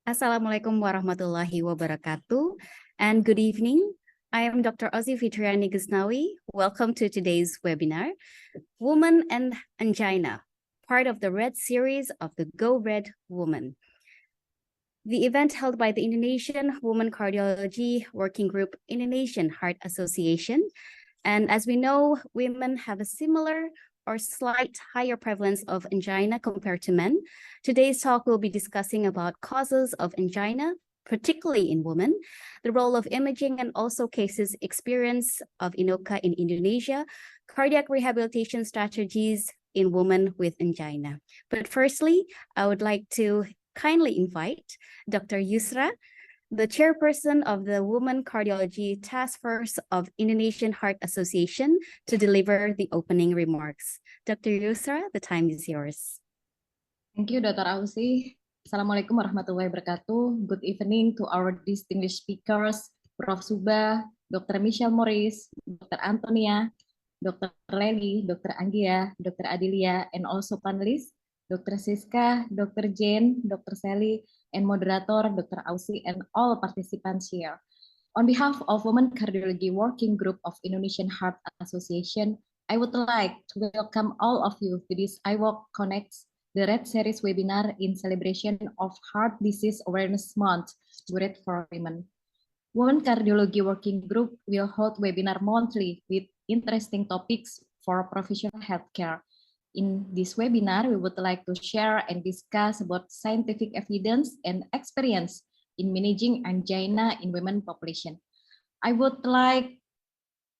Assalamualaikum warahmatullahi wabarakatuh, and good evening. I am Dr. Ozzy Fitriani Gusnawi. Welcome to today's webinar, Woman and Angina, part of the Red series of the Go Red Woman. The event held by the Indonesian Women Cardiology Working Group, Indonesian Heart Association. And as we know, women have a similar or slight higher prevalence of angina compared to men. Today's talk will be discussing about causes of angina, particularly in women, the role of imaging and also cases experience of INOCA in Indonesia, cardiac rehabilitation strategies in women with angina. But firstly, I would like to kindly invite Dr. Yusra, the chairperson of the Women Cardiology Task Force of Indonesian Heart Association, to deliver the opening remarks. Dr. Yusra, the time is yours. Thank you, Dr. Ausi. Assalamualaikum warahmatullahi wabarakatuh. Good evening to our distinguished speakers, Prof. Subah, Dr. Michelle Morris, Dr. Antonia, Dr. Lely, Dr. Anggia, Dr. Adilia, and also panelists, Dr. Siska, Dr. Jane, Dr. Sally, and moderator, Dr. Ausi, and all participants here. On behalf of Women Cardiology Working Group of Indonesian Heart Association, I would like to welcome all of you to this iWalk Connects, the Red Series webinar in celebration of Heart Disease Awareness Month, Great for Women. Women Cardiology Working Group will hold webinar monthly with interesting topics for professional healthcare. In this webinar, we would like to share and discuss about scientific evidence and experience in managing angina in women population. I would like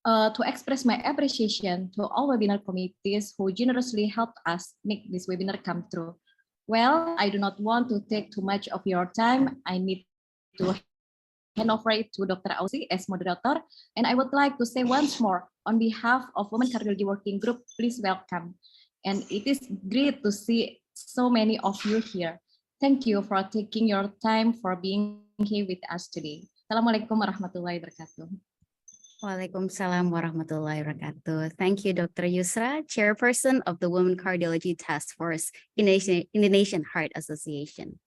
to express my appreciation to all webinar committees who generously helped us make this webinar come true. Well, I do not want to take too much of your time. I need to hand over it to Dr. Ausi as moderator. And I would like to say once more, on behalf of Women Cardiology Working Group, please welcome. And it is great to see so many of you here. Thank you for taking your time for being here with us today. Assalamualaikum warahmatullahi wabarakatuh. Waalaikumsalam warahmatullahi wabarakatuh. Thank you, Dr. Yusra, Chairperson of the Women Cardiology Task Force in the Indonesian Heart Association.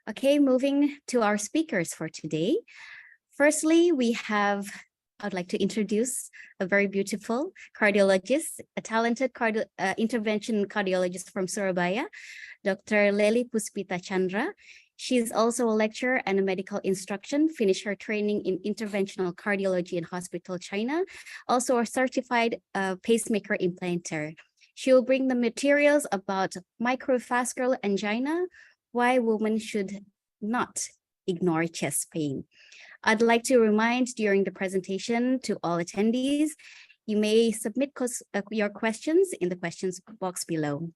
Okay, moving to our speakers for today. Firstly, I'd like to introduce a very beautiful cardiologist, a talented intervention cardiologist from Surabaya, Dr. Lely Puspita Chandra. She's also a lecturer and a medical instruction, finished her training in interventional cardiology in Hospital China, also a certified pacemaker implanter. She will bring the materials about microvascular angina, why women should not ignore chest pain. I'd like to remind during the presentation to all attendees, you may submit your questions in the questions box below.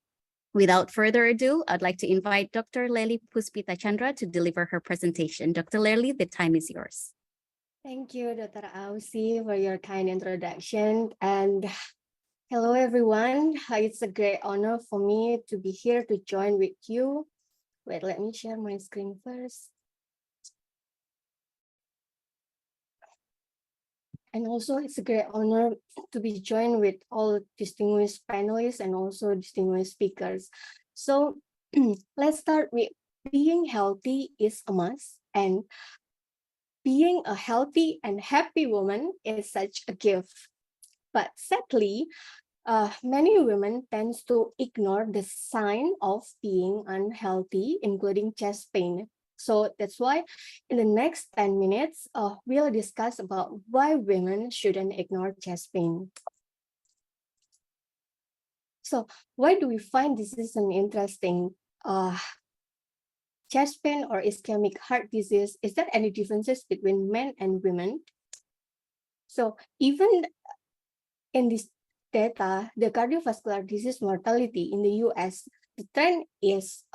Without further ado, I'd like to invite Dr. Lely Puspita Chandra to deliver her presentation. Dr. Lely, the time is yours. Thank you, Dr. Ausi, for your kind introduction. And hello, everyone. It's a great honor for me to be here to join with you. Wait, let me share my screen first. And also, it's a great honor to be joined with all distinguished panelists and also distinguished speakers. So let's start with being healthy is a must, and being a healthy and happy woman is such a gift. But sadly, many women tend to ignore the sign of being unhealthy, including chest pain. So that's why in the next 10 minutes, we'll discuss about why women shouldn't ignore chest pain. So why do we find this is an interesting chest pain or ischemic heart disease? Is there any differences between men and women? So even in this data, the cardiovascular disease mortality in the US, the trend is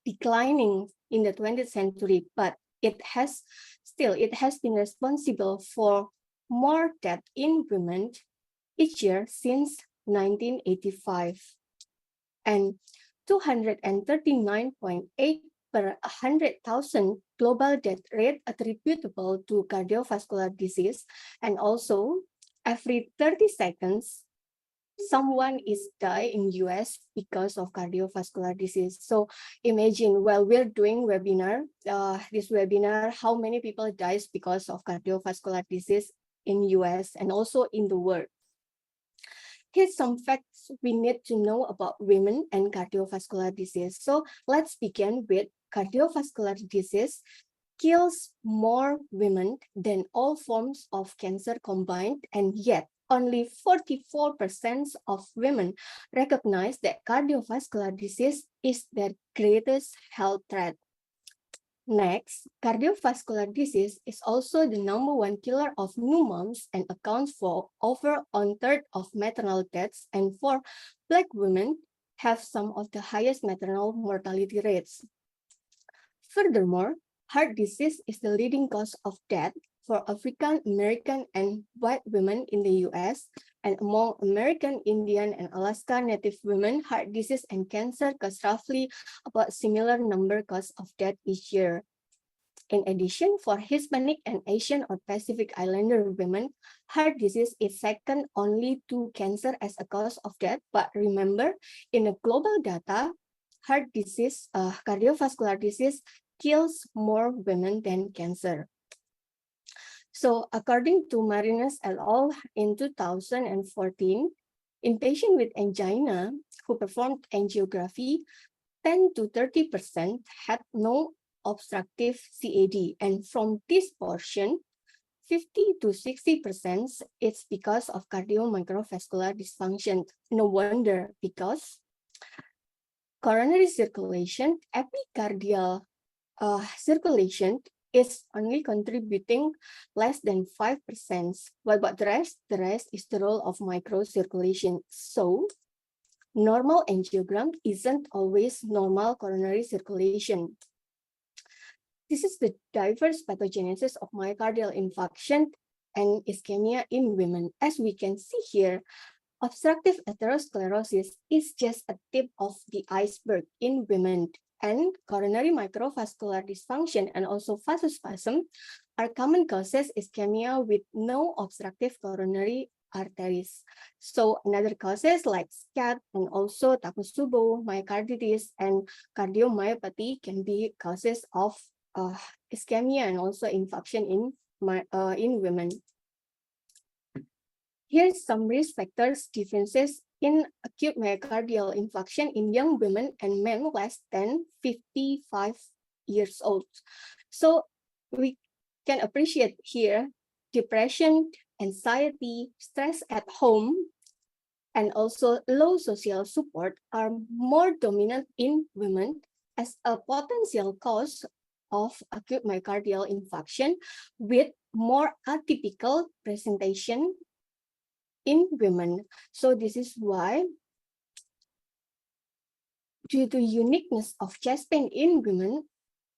declining in the 20th century, but it has been responsible for more death in women each year since 1985. And 239.8 per 100,000 global death rate attributable to cardiovascular disease, and also every 30 seconds, someone is die in US because of cardiovascular disease. So imagine while we're doing this webinar, how many people dies because of cardiovascular disease in US and also in the world. Here's some facts we need to know about women and cardiovascular disease. So let's begin with cardiovascular disease kills more women than all forms of cancer combined, and yet only 44% of women recognize that cardiovascular disease is their greatest health threat. Next, cardiovascular disease is also the #1 killer of new moms and accounts for over 1/3 of maternal deaths, and for Black women have some of the highest maternal mortality rates. Furthermore, heart disease is the leading cause of death for African American and white women in the US, and among American Indian and Alaska Native women, heart disease and cancer cause roughly about similar number cause of death each year. In addition, for Hispanic and Asian or Pacific Islander women, heart disease is second only to cancer as a cause of death. But remember, in the global data, heart disease, cardiovascular disease kills more women than cancer. So according to Marinas et al. In 2014, in patients with angina who performed angiography, 10 to 30% had no obstructive CAD. And from this portion, 50 to 60% it's because of cardiomicrovascular dysfunction. No wonder, because coronary circulation, epicardial circulation is only contributing less than 5%. What about the rest? The rest is the role of microcirculation. So normal angiogram isn't always normal coronary circulation. This is the diverse pathogenesis of myocardial infarction and ischemia in women. As we can see here, obstructive atherosclerosis is just a tip of the iceberg in women, and coronary microvascular dysfunction and also vasospasm are common causes ischemia with no obstructive coronary arteries. So another causes like SCAD and also Takotsubo, myocarditis, and cardiomyopathy can be causes of ischemia and also infarction in women. Here's some risk factors differences in acute myocardial infarction in young women and men less than 55 years old. So we can appreciate here depression, anxiety, stress at home, and also low social support are more dominant in women as a potential cause of acute myocardial infarction with more atypical presentation in women. So this is why, due to uniqueness of chest pain in women,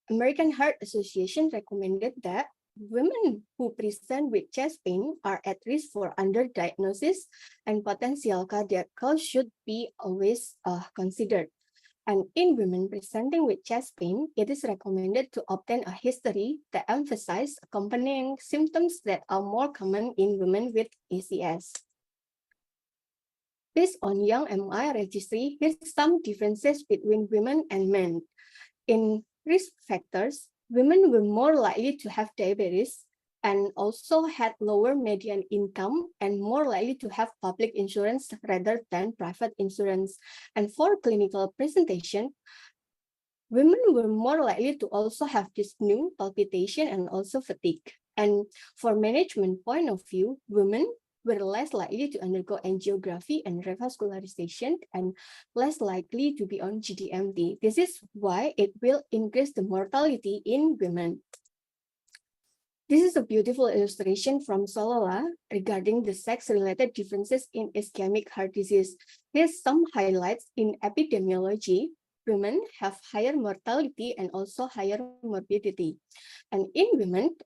American Heart Association recommended that women who present with chest pain are at risk for underdiagnosis and potential cardiac cause should be always considered. And in women presenting with chest pain, it is recommended to obtain a history that emphasizes accompanying symptoms that are more common in women with ACS. Based on Young MI registry, here's some differences between women and men. In risk factors, women were more likely to have diabetes and also had lower median income and more likely to have public insurance rather than private insurance. And for clinical presentation, women were more likely to also have dyspnea, palpitation, and also fatigue. And for management point of view, women were less likely to undergo angiography and revascularization and less likely to be on GDMT. This is why it will increase the mortality in women. This is a beautiful illustration from Solola regarding the sex-related differences in ischemic heart disease. Here's some highlights in epidemiology. Women have higher mortality and also higher morbidity. And in women,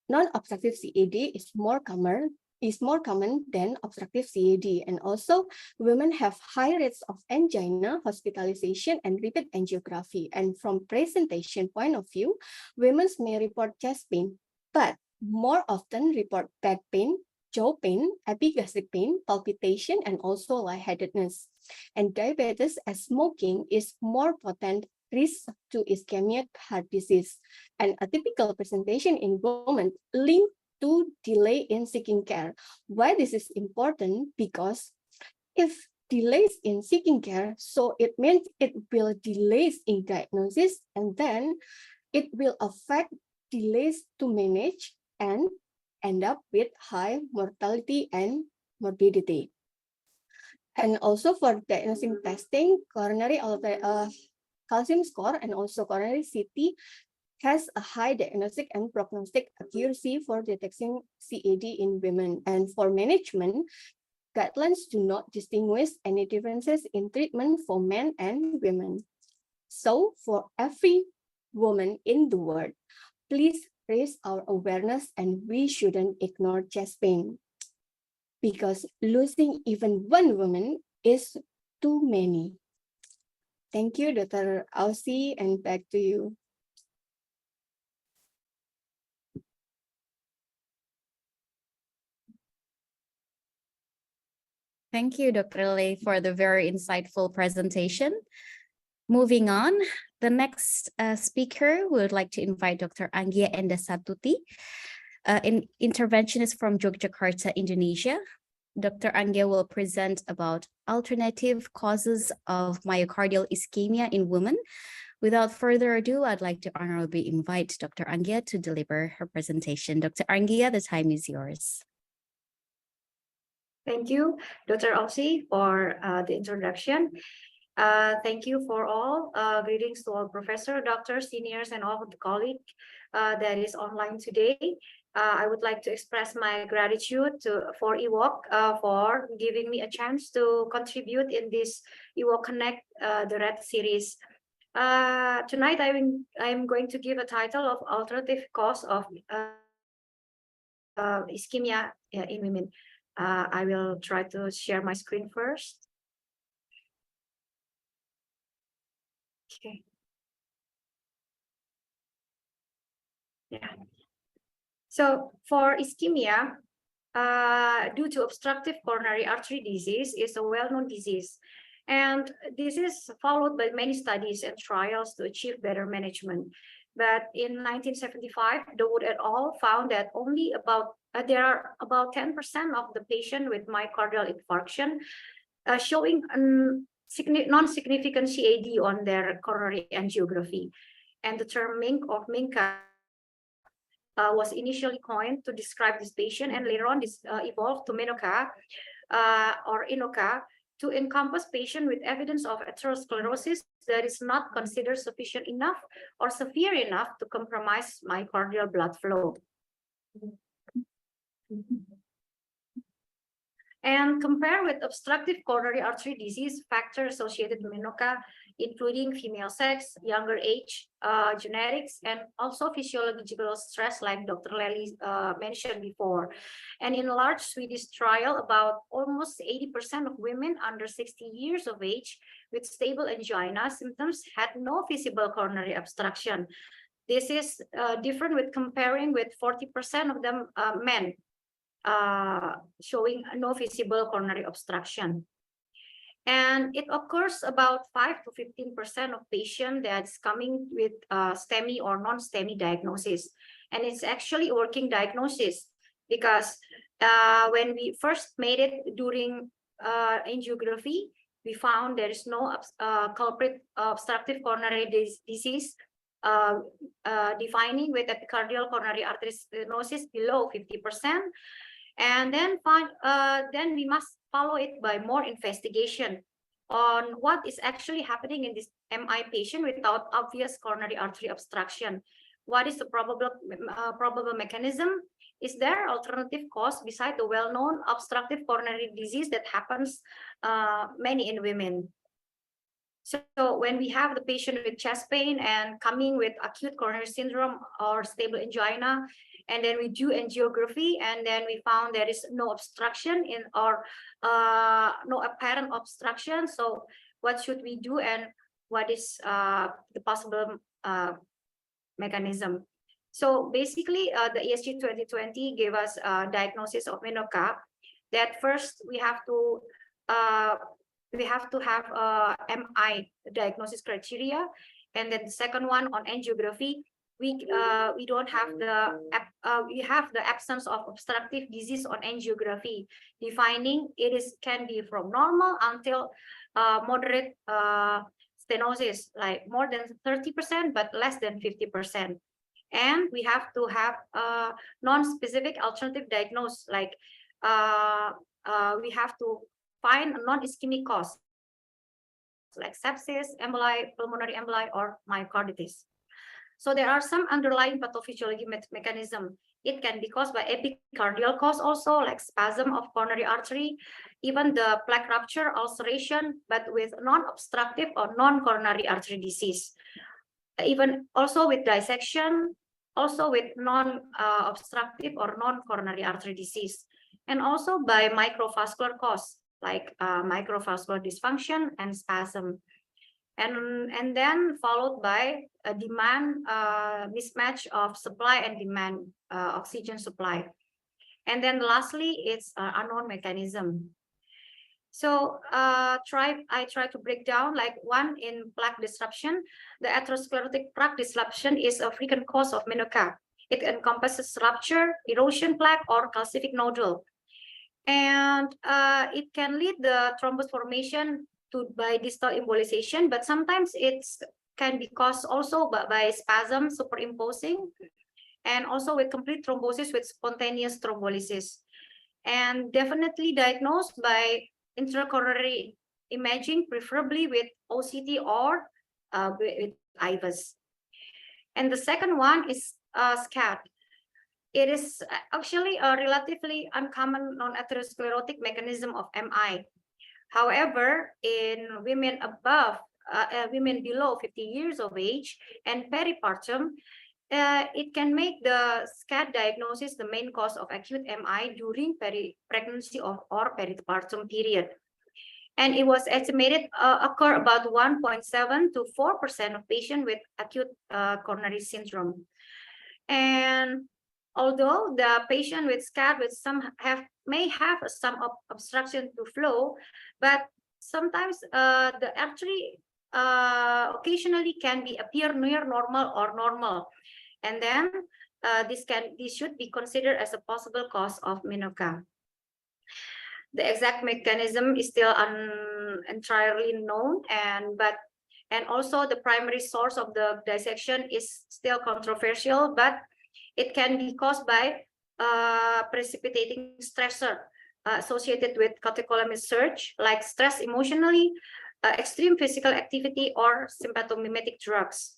non-obstructive CAD is more common than obstructive CAD. And also, women have high rates of angina, hospitalization, and repeat angiography. And from presentation point of view, women may report chest pain, but more often report back pain, jaw pain, epigastric pain, palpitation, and also lightheadedness. And diabetes as smoking is more potent risk to ischemic heart disease. And a typical presentation in women linked to delay in seeking care. Why this is important? Because if delays in seeking care, so it means it will delays in diagnosis and then it will affect delays to manage and end up with high mortality and morbidity. And also for diagnosing testing, coronary calcium score and also coronary CT has a high diagnostic and prognostic accuracy for detecting CAD in women. And for management, guidelines do not distinguish any differences in treatment for men and women. So for every woman in the world, please raise our awareness and we shouldn't ignore chest pain, because losing even one woman is too many. Thank you, Dr. Aussie, and back to you. Thank you, Dr. Lei, for the very insightful presentation. Moving on, the next speaker, we would like to invite Dr. Anggia Endasatuti, an interventionist from Yogyakarta, Indonesia. Dr. Anggia will present about alternative causes of myocardial ischemia in women. Without further ado, I'd like to honorably invite Dr. Anggia to deliver her presentation. Dr. Anggia, the time is yours. Thank you, Dr. Aussie, for the introduction. Thank you for all. Greetings to all professor, doctors, seniors, and all of the colleagues. that is online today. I would like to express my gratitude for EWOC for giving me a chance to contribute in this EWOC Connect, the Red series. Tonight, I'm going to give a title of alternative cause of ischemia in women. I will try to share my screen first. Okay. Yeah. So for ischemia, due to obstructive coronary artery disease, is a well-known disease. And this is followed by many studies and trials to achieve better management. But in 1975, Dawood et al. Found that only about there are about 10% of the patient with myocardial infarction showing non-significant CAD on their coronary angiography. And the term MINCA was initially coined to describe this patient, and later on this evolved to MINOCA or INOCA to encompass patient with evidence of atherosclerosis that is not considered sufficient enough or severe enough to compromise myocardial blood flow. And compare with obstructive coronary artery disease, factors associated with MINOCA, including female sex, younger age, genetics, and also physiological stress, like Dr. Lely mentioned before. And in a large Swedish trial, about almost 80% of women under 60 years of age with stable angina symptoms had no visible coronary obstruction. This is different with comparing with 40% of them men, showing no visible coronary obstruction. And it occurs about 5 to 15% of patients that's coming with STEMI or non-STEMI diagnosis. And it's actually a working diagnosis because when we first made it during angiography, we found there is no culprit obstructive coronary disease defining with epicardial coronary artery stenosis below 50%. And then we must follow it by more investigation on what is actually happening in this MI patient without obvious coronary artery obstruction. What is the probable mechanism? Is there alternative cause beside the well-known obstructive coronary disease that happens many in women? So when we have the patient with chest pain and coming with acute coronary syndrome or stable angina, and then we do angiography, and then we found there is no obstruction in or no apparent obstruction. So what should we do, and what is the possible mechanism? So basically, the ESG 2020 gave us a diagnosis of MINOCA. That first we have to have MI diagnosis criteria, and then the second one on angiography. We don't have we have the absence of obstructive disease on angiography, defining it can be from normal until moderate stenosis, like more than 30%, but less than 50%. And we have to have non-specific alternative diagnosis, like we have to find a non-ischemic cause, like sepsis, emboli, pulmonary emboli, or myocarditis. So there are some underlying pathophysiology mechanism. It can be caused by epicardial cause also, like spasm of coronary artery, even the plaque rupture, ulceration, but with non-obstructive or non-coronary artery disease. Even also with dissection, also with non-obstructive or non-coronary artery disease. And also by microvascular cause, like microvascular dysfunction and spasm. And then followed by a demand mismatch of supply and demand oxygen supply. And then lastly, it's unknown mechanism. So I try to break down, like one in plaque disruption. The atherosclerotic plaque disruption is a frequent cause of MINOCA. It encompasses rupture, erosion plaque, or calcific nodule. And it can lead the thrombus formation by distal embolization, but sometimes it can be caused also by spasm superimposing, and also with complete thrombosis with spontaneous thrombolysis. And definitely diagnosed by intracoronary imaging, preferably with OCT or with IVUS. And the second one is SCAD. It is actually a relatively uncommon non-atherosclerotic mechanism of MI. However, in women women below 50 years of age and peripartum, it can make the SCAD diagnosis the main cause of acute MI during pregnancy or peripartum period. And it was estimated occur about 1.7 to 4% of patients with acute coronary syndrome. And although the patient with SCAD may have some obstruction to flow, but sometimes the artery occasionally can appear near normal or normal, and then this should be considered as a possible cause of MINOCA. The exact mechanism is still entirely known, and also the primary source of the dissection is still controversial, but it can be caused by precipitating stressor associated with catecholamine surge, like stress emotionally, extreme physical activity, or sympathomimetic drugs.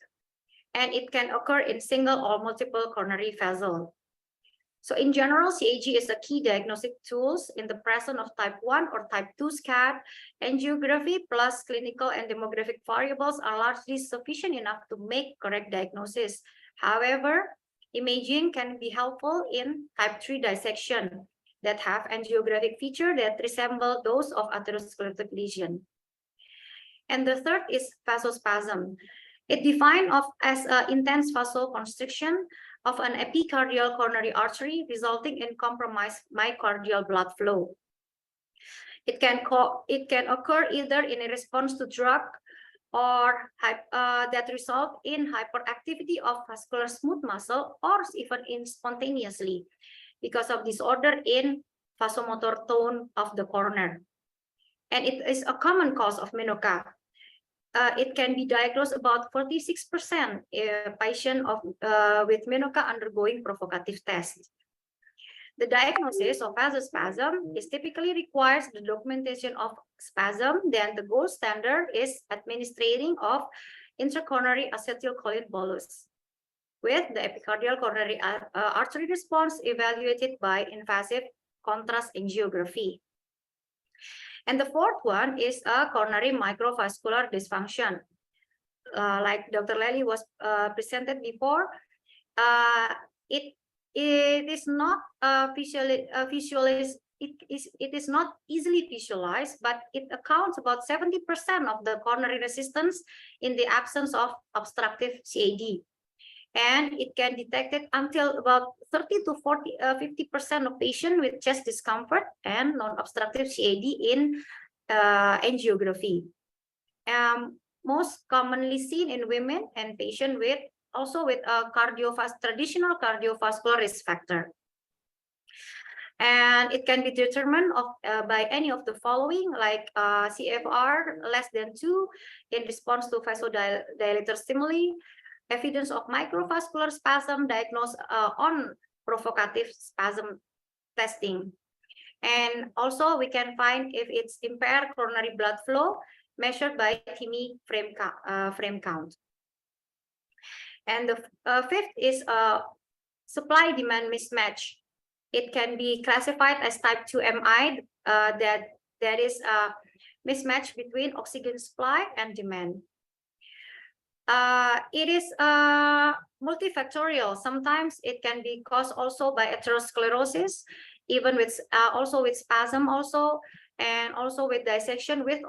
And it can occur in single or multiple coronary vessels. So in general, CAG is a key diagnostic tool in the presence of type 1 or type 2 SCAD. Angiography plus clinical and demographic variables are largely sufficient enough to make correct diagnosis. However, imaging can be helpful in type 3 dissection that have angiographic features that resemble those of atherosclerotic lesion. And the third is vasospasm. It defined as intense vasoconstriction of an epicardial coronary artery resulting in compromised myocardial blood flow. It can occur either in a response to drug or that result in hyperactivity of vascular smooth muscle, or even spontaneously because of disorder in vasomotor tone of the coroner. And it is a common cause of MINOCA. It can be diagnosed about 46% patient with MINOCA undergoing provocative test. The diagnosis of vasospasm is typically requires the documentation of spasm. Then the gold standard is administering of intracoronary acetylcholine bolus with the epicardial coronary artery response evaluated by invasive contrast angiography. And the fourth one is a coronary microvascular dysfunction. Like Dr. Lely was presented before, it is not it is not easily visualized, but it accounts about 70% of the coronary resistance in the absence of obstructive CAD. And it can detect it until about 30 to 50% of patients with chest discomfort and non-obstructive CAD in angiography. Most commonly seen in women and patients with traditional cardiovascular risk factor. And it can be determined by any of the following, like CFR less than 2 in response to vasodilator stimuli, evidence of microvascular spasm diagnosed on provocative spasm testing. And also we can find if it's impaired coronary blood flow measured by TIMI frame count. And the fifth is supply-demand mismatch. It can be classified as type 2 MI, that there is a mismatch between oxygen supply and demand. It is multifactorial. Sometimes it can be caused also by atherosclerosis, even with also with spasm also, and also with dissection with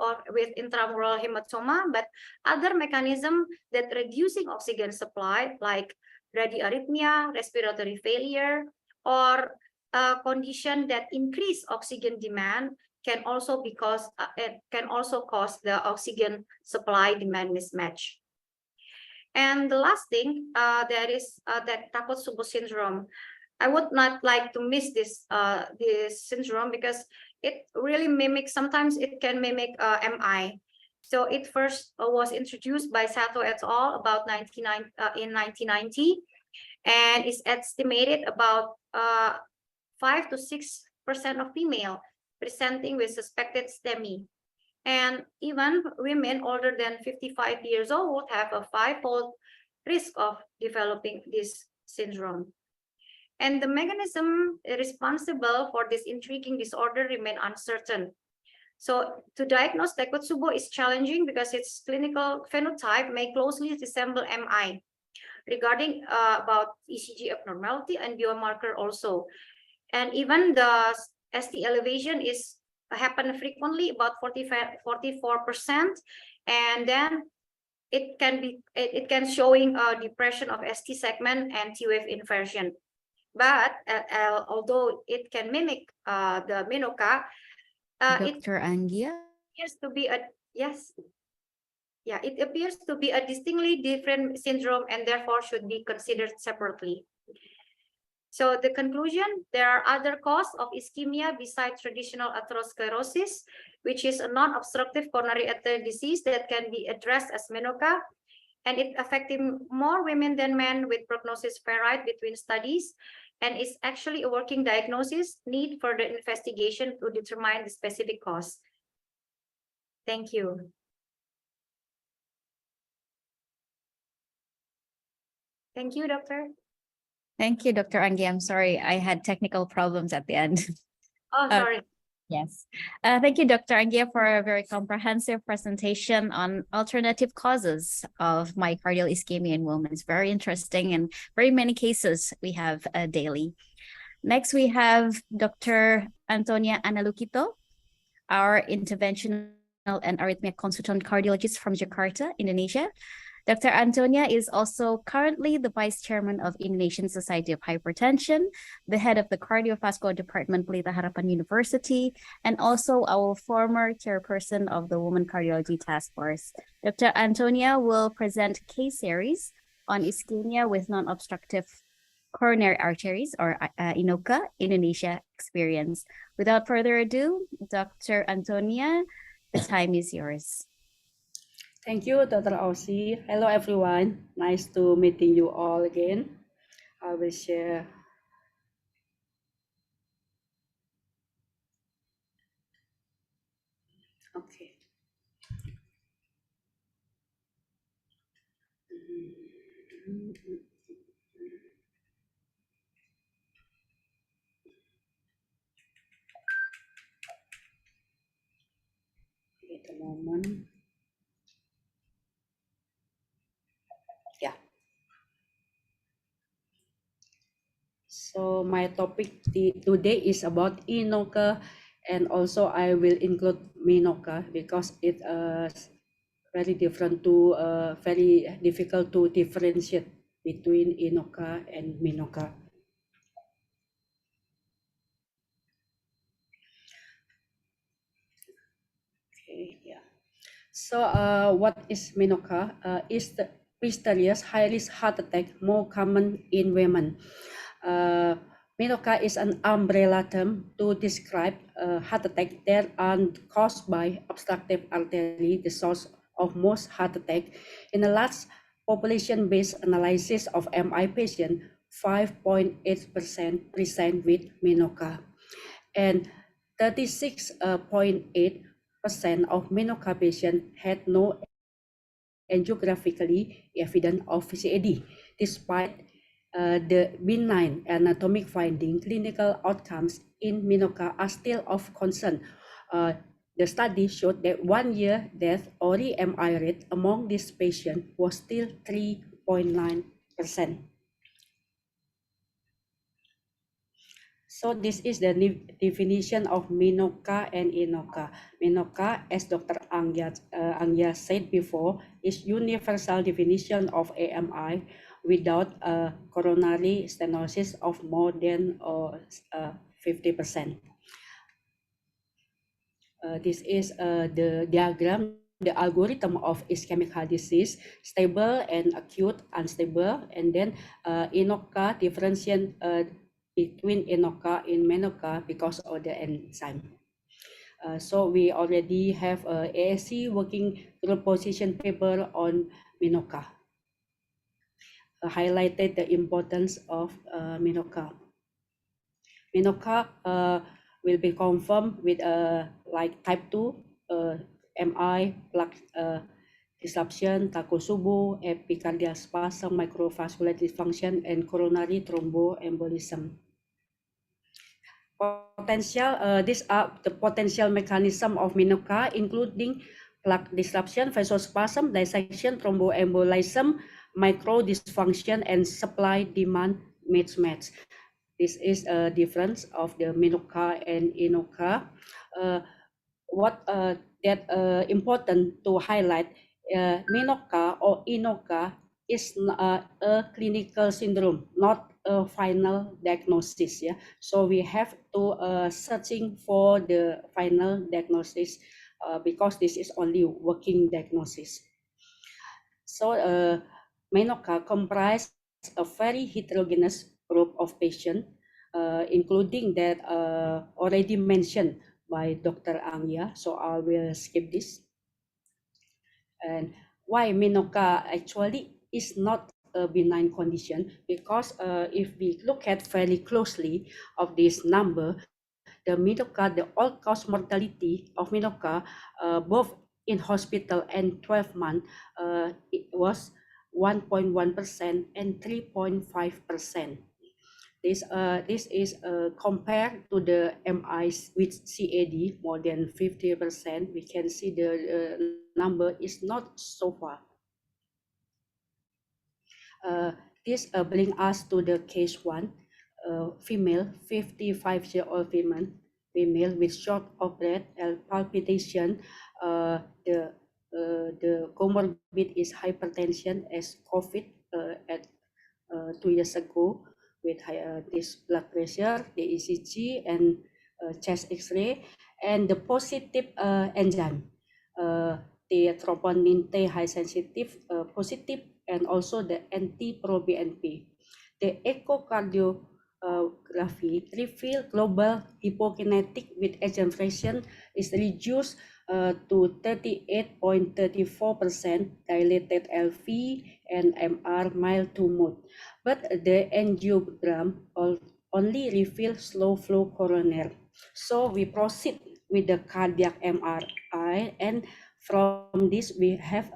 intramural hematoma. But other mechanism that reducing oxygen supply, like bradyarrhythmia, respiratory failure, or a condition that increase oxygen demand, can also cause the oxygen supply demand mismatch. And the last thing, there is that Takotsubo syndrome. I would not like to miss this syndrome because it really mimics. Sometimes it can mimic MI. So it first was introduced by Sato et al. About in 1990, and is estimated about 5 to 6% of female presenting with suspected STEMI. And even women older than 55 years old have a 5-fold risk of developing this syndrome. And the mechanism responsible for this intriguing disorder remain uncertain. So to diagnose Takotsubo is challenging because its clinical phenotype may closely resemble MI. Regarding about ECG abnormality and biomarker also. And even the ST elevation is happen frequently, about 44%. And then it can showing a depression of ST segment and T-wave inversion. But although it can mimic the Minoka, it Dr. Angia? appears to be a, yes. Yeah, it appears to be a distinctly different syndrome and therefore should be considered separately. So the conclusion, there are other causes of ischemia besides traditional atherosclerosis, which is a non-obstructive coronary artery disease that can be addressed as Menoca, and it affecting more women than men with prognosis varied between studies, and is actually a working diagnosis, need further investigation to determine the specific cause. Thank you. Thank you, doctor. Thank you, Dr. Angia. I'm sorry, I had technical problems at the end. Oh, sorry. Yes. Thank you, Dr. Angia, for a very comprehensive presentation on alternative causes of myocardial ischemia in women. It's very interesting and very many cases we have daily. Next, we have Dr. Antonia Analukito, our interventional and arrhythmia consultant cardiologist from Jakarta, Indonesia. Dr. Antonia is also currently the Vice Chairman of Indonesian Society of Hypertension, the head of the Cardiovascular Department, Pelita Harapan University, and also our former chairperson of the Women Cardiology Task Force. Dr. Antonia will present case series on ischemia with non-obstructive coronary arteries, or INOCA, Indonesia experience. Without further ado, Dr. Antonia, the time is yours. Thank you, Dr. Aussie. Hello, everyone. Nice to meeting you all again. I will share. Okay. Wait a moment. Yeah. So my topic today is about INOCA, and also I will include MINOCA because it very different to very difficult to differentiate between INOCA and MINOCA. Okay, yeah. So what is MINOCA? Is the mysterious high-risk heart attack more common in women? MINOCA is an umbrella term to describe heart attack that are caused by obstructive artery, the source of most heart attack. In a large population-based analysis of MI patients, 5.8% present with MINOCA, and 36.8% of MINOCA patients had no angiographically evident of VCAD. Despite the benign anatomic finding, clinical outcomes in MINOCA are still of concern. The study showed that 1 year death or MI rate among these patients was still 3.9%. So this is the definition of MINOCA and INOCA. MINOCA, as Dr. Angya said before, is universal definition of AMI without coronary stenosis of more than 50%. This is the diagram, the algorithm of ischemic heart disease, stable and acute, unstable, and then INOCA differentiate between INOCA and MINOCA because of the enzyme. So we already have ASC working group position paper on MINOCA. Highlighted the importance of MINOCA. MINOCA will be confirmed with like type 2 MI, disruption, Takotsubo, epicardial spasm, microvascular dysfunction, and coronary thromboembolism. These are the potential mechanism of Minoka, including plaque disruption, vasospasm, dissection, thromboembolism, micro dysfunction, and supply-demand mismatch. This is a difference of the Minoka and Inoka. What that important to highlight, Minoka or Inoka is a clinical syndrome, not a final diagnosis. Yeah, so we have to searching for the final diagnosis because this is only working diagnosis. So Minoka comprise a very heterogeneous group of patients, including that already mentioned by Dr. Angya. So I will skip this. And why Minoka actually is not a benign condition, because if we look at very closely of this number, the Minoka, the all-cause mortality of Minoka, both in hospital and 12 months, it was 1.1% and 3.5%. This is compared to the MIs with CAD more than 50%. We can see the number is not so far. This brings us to the case one, female, 55-year-old female with short of breath and palpitation. The comorbid is hypertension as COVID at 2 years ago with this blood pressure, the ECG, and chest X-ray, and the positive enzyme, the troponin T high sensitive positive, and also the NT-proBNP. The echocardiography revealed global hypokinetic with ejection is reduced to 38.34%, dilated LV and MR mild to mood. But the angiogram only revealed slow flow coronary. So we proceed with the cardiac MRI, and from this we have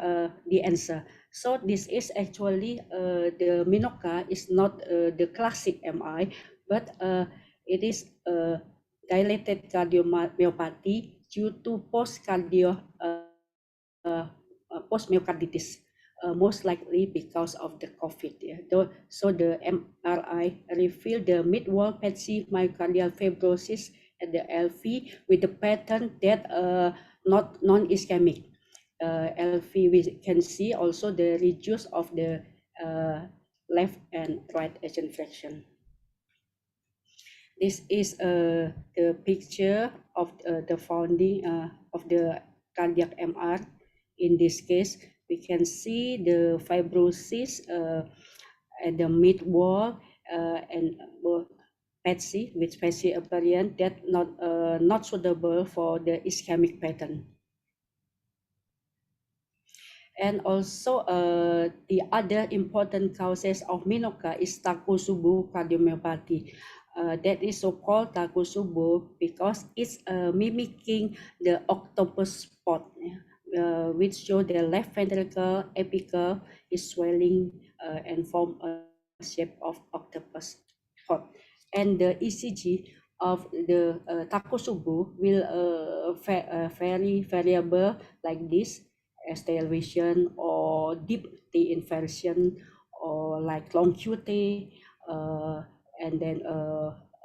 the answer. So this is actually the Minoka is not the classic MI, but it is dilated cardiomyopathy due to post-myocarditis, most likely because of the COVID. Yeah. So the MRI revealed the mid-wall patchy myocardial fibrosis at the LV with the pattern that not non-ischemic. LV, we can see also the reduce of the left and right ejection fraction. This is the picture of the finding of the cardiac MR. In this case, we can see the fibrosis at the mid wall and patchy with patchy appearance that not suitable for the ischemic pattern. And also the other important causes of Minoka is Takotsubo cardiomyopathy. That is so-called Takotsubo because it's mimicking the octopus spot, which show the left ventricle apical is swelling and form a shape of octopus spot. And the ECG of the Takotsubo will very variable like this, as television or deep T inversion or like long QT, and then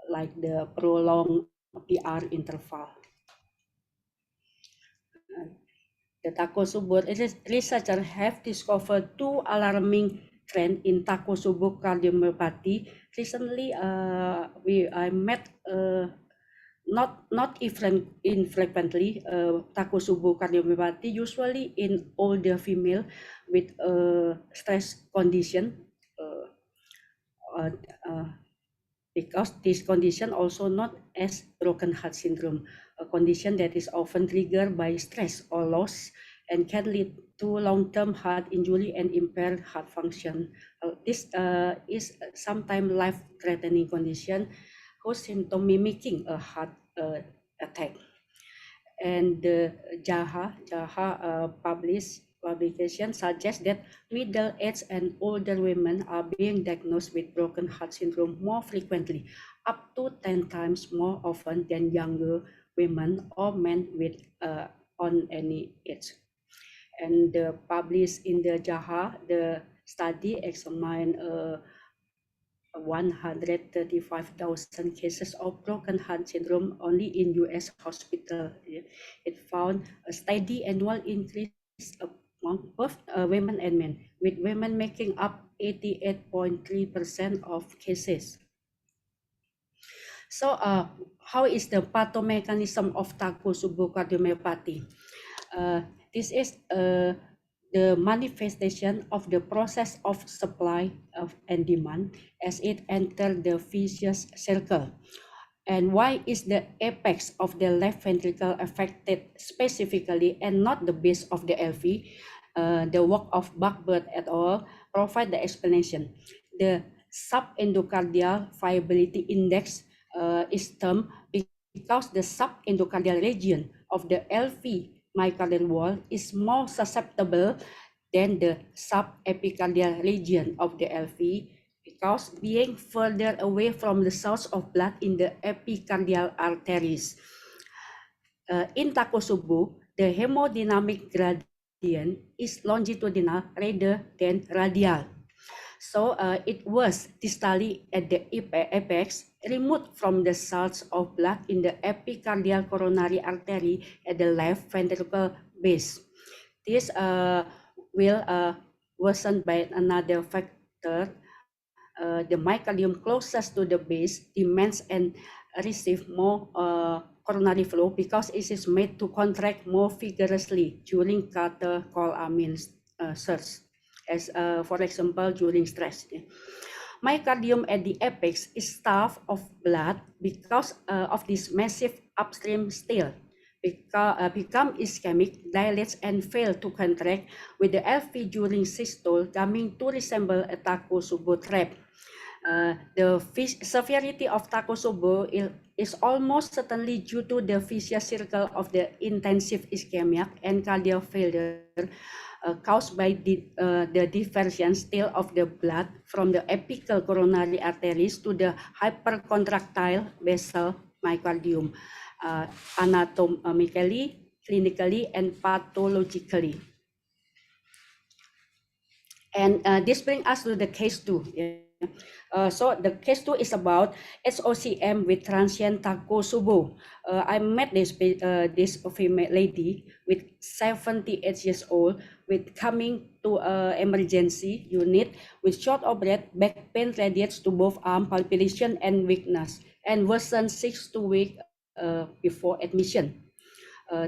like the prolonged PR interval. The Takotsubo researchers have discovered two alarming trends in Takotsubo cardiomyopathy. Recently, I met not infrequently Takotsubo cardiomyopathy, usually in older female with stress condition, because this condition also known as broken heart syndrome, a condition that is often triggered by stress or loss and can lead to long-term heart injury and impaired heart function. This is sometimes life-threatening condition whose symptom mimicking a heart attack. And Jaha published publication suggests that middle-aged and older women are being diagnosed with broken heart syndrome more frequently, up to 10 times more often than younger women or men with on any age. And published in the JAHA, the study examined 135,000 cases of broken heart syndrome only in US hospital. It found a steady annual increase among both women and men, with women making up 88.3% of cases. So how is the pathomechanism of Takotsubo cardiomyopathy? This is the manifestation of the process of supply and demand as it enters the vicious circle. And why is the apex of the left ventricle affected specifically and not the base of the LV? The work of Buckbird et al. Provide the explanation. The subendocardial viability index is termed because the subendocardial region of the LV myocardial wall is more susceptible than the subepicardial region of the LV, because being further away from the source of blood in the epicardial arteries. In Takotsubo, the hemodynamic gradient is longitudinal rather than radial. So it was distally at the apex, removed from the source of blood in the epicardial coronary artery at the left ventricle base. This will worsen by another factor. The myocardium closest to the base demands and receive more coronary flow because it is made to contract more vigorously during catecholamine surge, as for example during stress. Myocardium at the apex is starved of blood because of this massive upstream still. Become ischemic, dilates and fail to contract, with the LV during systole coming to resemble a Takotsubo trap. The severity of Takotsubo is almost certainly due to the vicious circle of the intensive ischemia and cardiac failure caused by the diversion still of the blood from the apical coronary arteries to the hypercontractile basal myocardium, anatomically, clinically, and pathologically. And this brings us to the case 2. So the case 2 is about SOCM with transient Takotsubo. I met this female lady with 78 years old with coming to emergency unit with short of breath, back pain radiates to both arm, palpitation and weakness, and worsened 6 weeks before admission.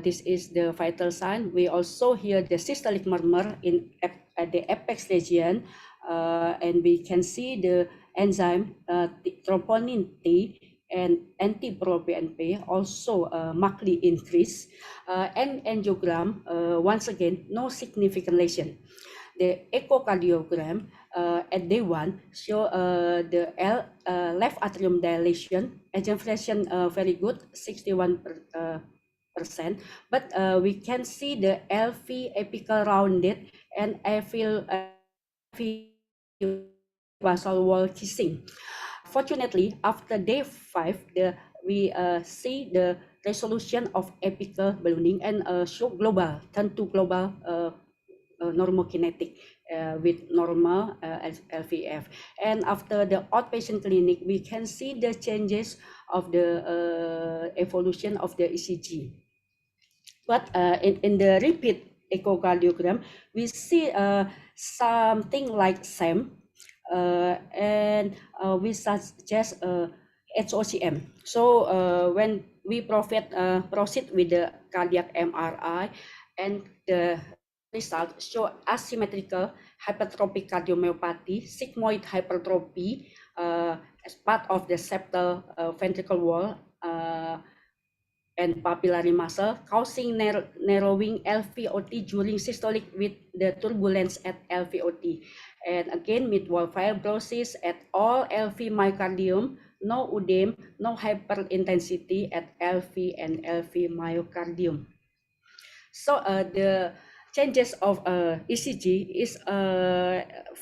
This is the vital sign. We also hear the systolic murmur at the apex region, and we can see the enzyme troponin T and anti-proBNP also markedly increase. And angiogram, once again, no significant lesion. The echocardiogram at day 1 show the left atrium dilation, ejection very good, 61%. But we can see the LV apical rounded and basal wall kissing. Fortunately, after day 5, we see the resolution of apical ballooning and show global, turn to global normokinetic with normal LVF. And after the outpatient clinic, we can see the changes of the evolution of the ECG. But in the repeat echocardiogram, we see something like SAM, and we suggest HOCM. So when we proceed with the cardiac MRI, and the result show asymmetrical hypertrophic cardiomyopathy, sigmoid hypertrophy as part of the septal ventricle wall and papillary muscle, causing narrowing LVOT during systolic with the turbulence at LVOT. And again, mid-wall fibrosis at all LV myocardium, no UDEM, no hyperintensity at LV and LV myocardium. So the changes of ECG is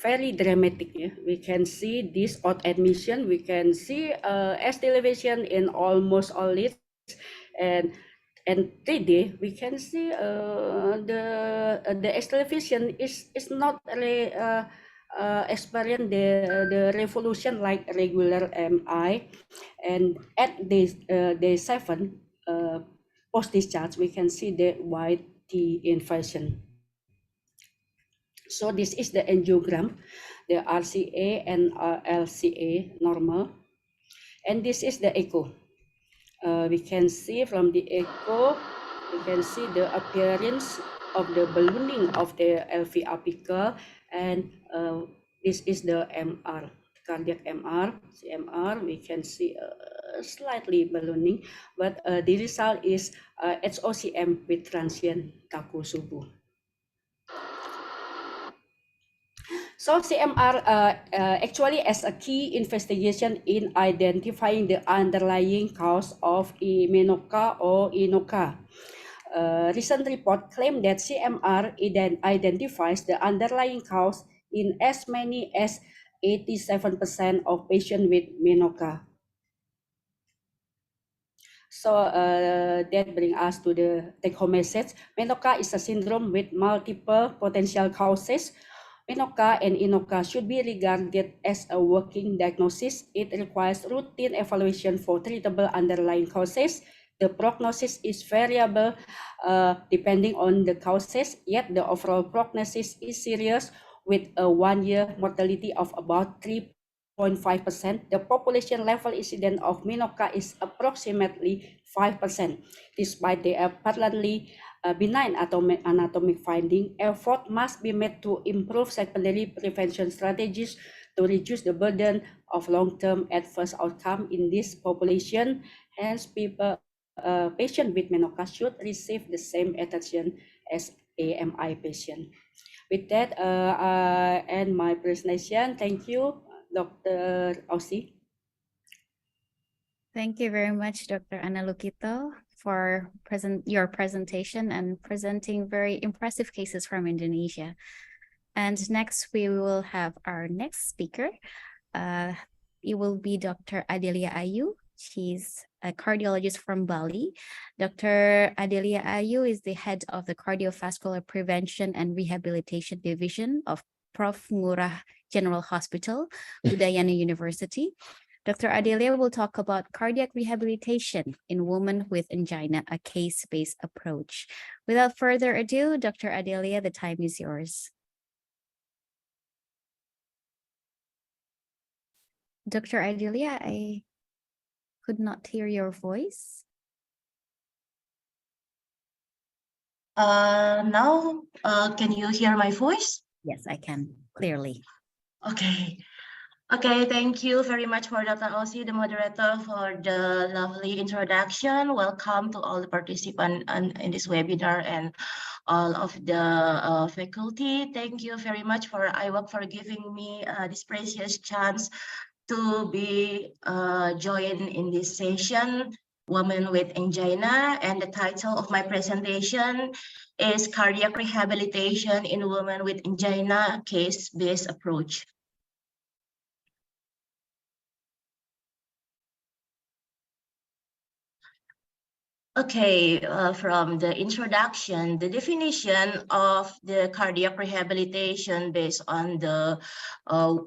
very dramatic. Yeah? We can see this odd admission. We can see S elevation in almost all leads, and 3D we can see the S elevation is not really experience the revolution like regular MI, and at day 7 post discharge we can see the white T inversion. So this is the angiogram, the RCA and LCA normal, and this is the echo. We can see from the echo, we can see the appearance of the ballooning of the LV apical, and this is the MR, cardiac MR, CMR. We can see slightly ballooning, but the result is HOCM with transient kaku subuh. So CMR actually as a key investigation in identifying the underlying cause of menopause or inoca. Recent report claimed that CMR identifies the underlying cause in as many as 87% of patients with menopause. So that brings us to the take-home message. Menopause is a syndrome with multiple potential causes. Menopause and inoca should be regarded as a working diagnosis. It requires routine evaluation for treatable underlying causes. The prognosis is variable depending on the causes, yet the overall prognosis is serious with a 1-year mortality of about 3.5%. The population level incidence of menopause is approximately 5%. Despite the apparently benign anatomic finding, effort must be made to improve secondary prevention strategies to reduce the burden of long-term adverse outcome in this population. Hence, patients with menopause should receive the same attention as AMI patient. With that, I end my presentation. Thank you, Dr. Aussie. Thank you very much, Dr. Ana Lukito, for your presentation and presenting very impressive cases from Indonesia. And next, we will have our next speaker. It will be Dr. Adelia Ayu. She's a cardiologist from Bali. Dr. Adelia Ayu is the head of the Cardiovascular Prevention and Rehabilitation Division of Prof. Ngurah General Hospital, Udayana University. Dr. Adelia will talk about cardiac rehabilitation in women with angina, a case-based approach. Without further ado, Dr. Adelia, the time is yours. Dr. Adelia, I could not hear your voice. Now, can you hear my voice? Yes, I can clearly. Okay. Okay, thank you very much for Dr. Aussie, the moderator, for the lovely introduction. Welcome to all the participants in this webinar and all of the faculty. Thank you very much for IWOC for giving me this precious chance to be joined in this session, Women with Angina, and the title of my presentation is Cardiac Rehabilitation in Women with Angina, Case-Based Approach. Okay, from the introduction, the definition of the cardiac rehabilitation based on the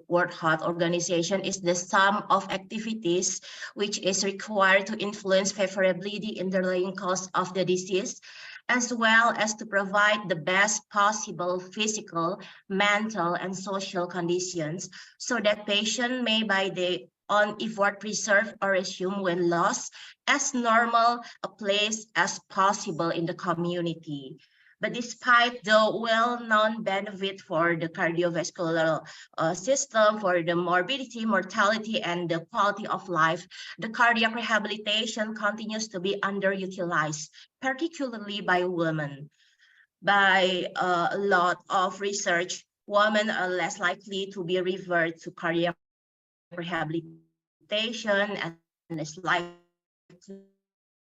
World Health Organization is the sum of activities which is required to influence favorably the underlying cause of the disease, as well as to provide the best possible physical, mental, and social conditions so that patient may by the on effort preserve or resume when lost as normal a place as possible in the community. But despite the well-known benefit for the cardiovascular system, for the morbidity, mortality, and the quality of life, the cardiac rehabilitation continues to be underutilized, particularly by women. By a lot of research, women are less likely to be referred to cardiac rehabilitation and less likely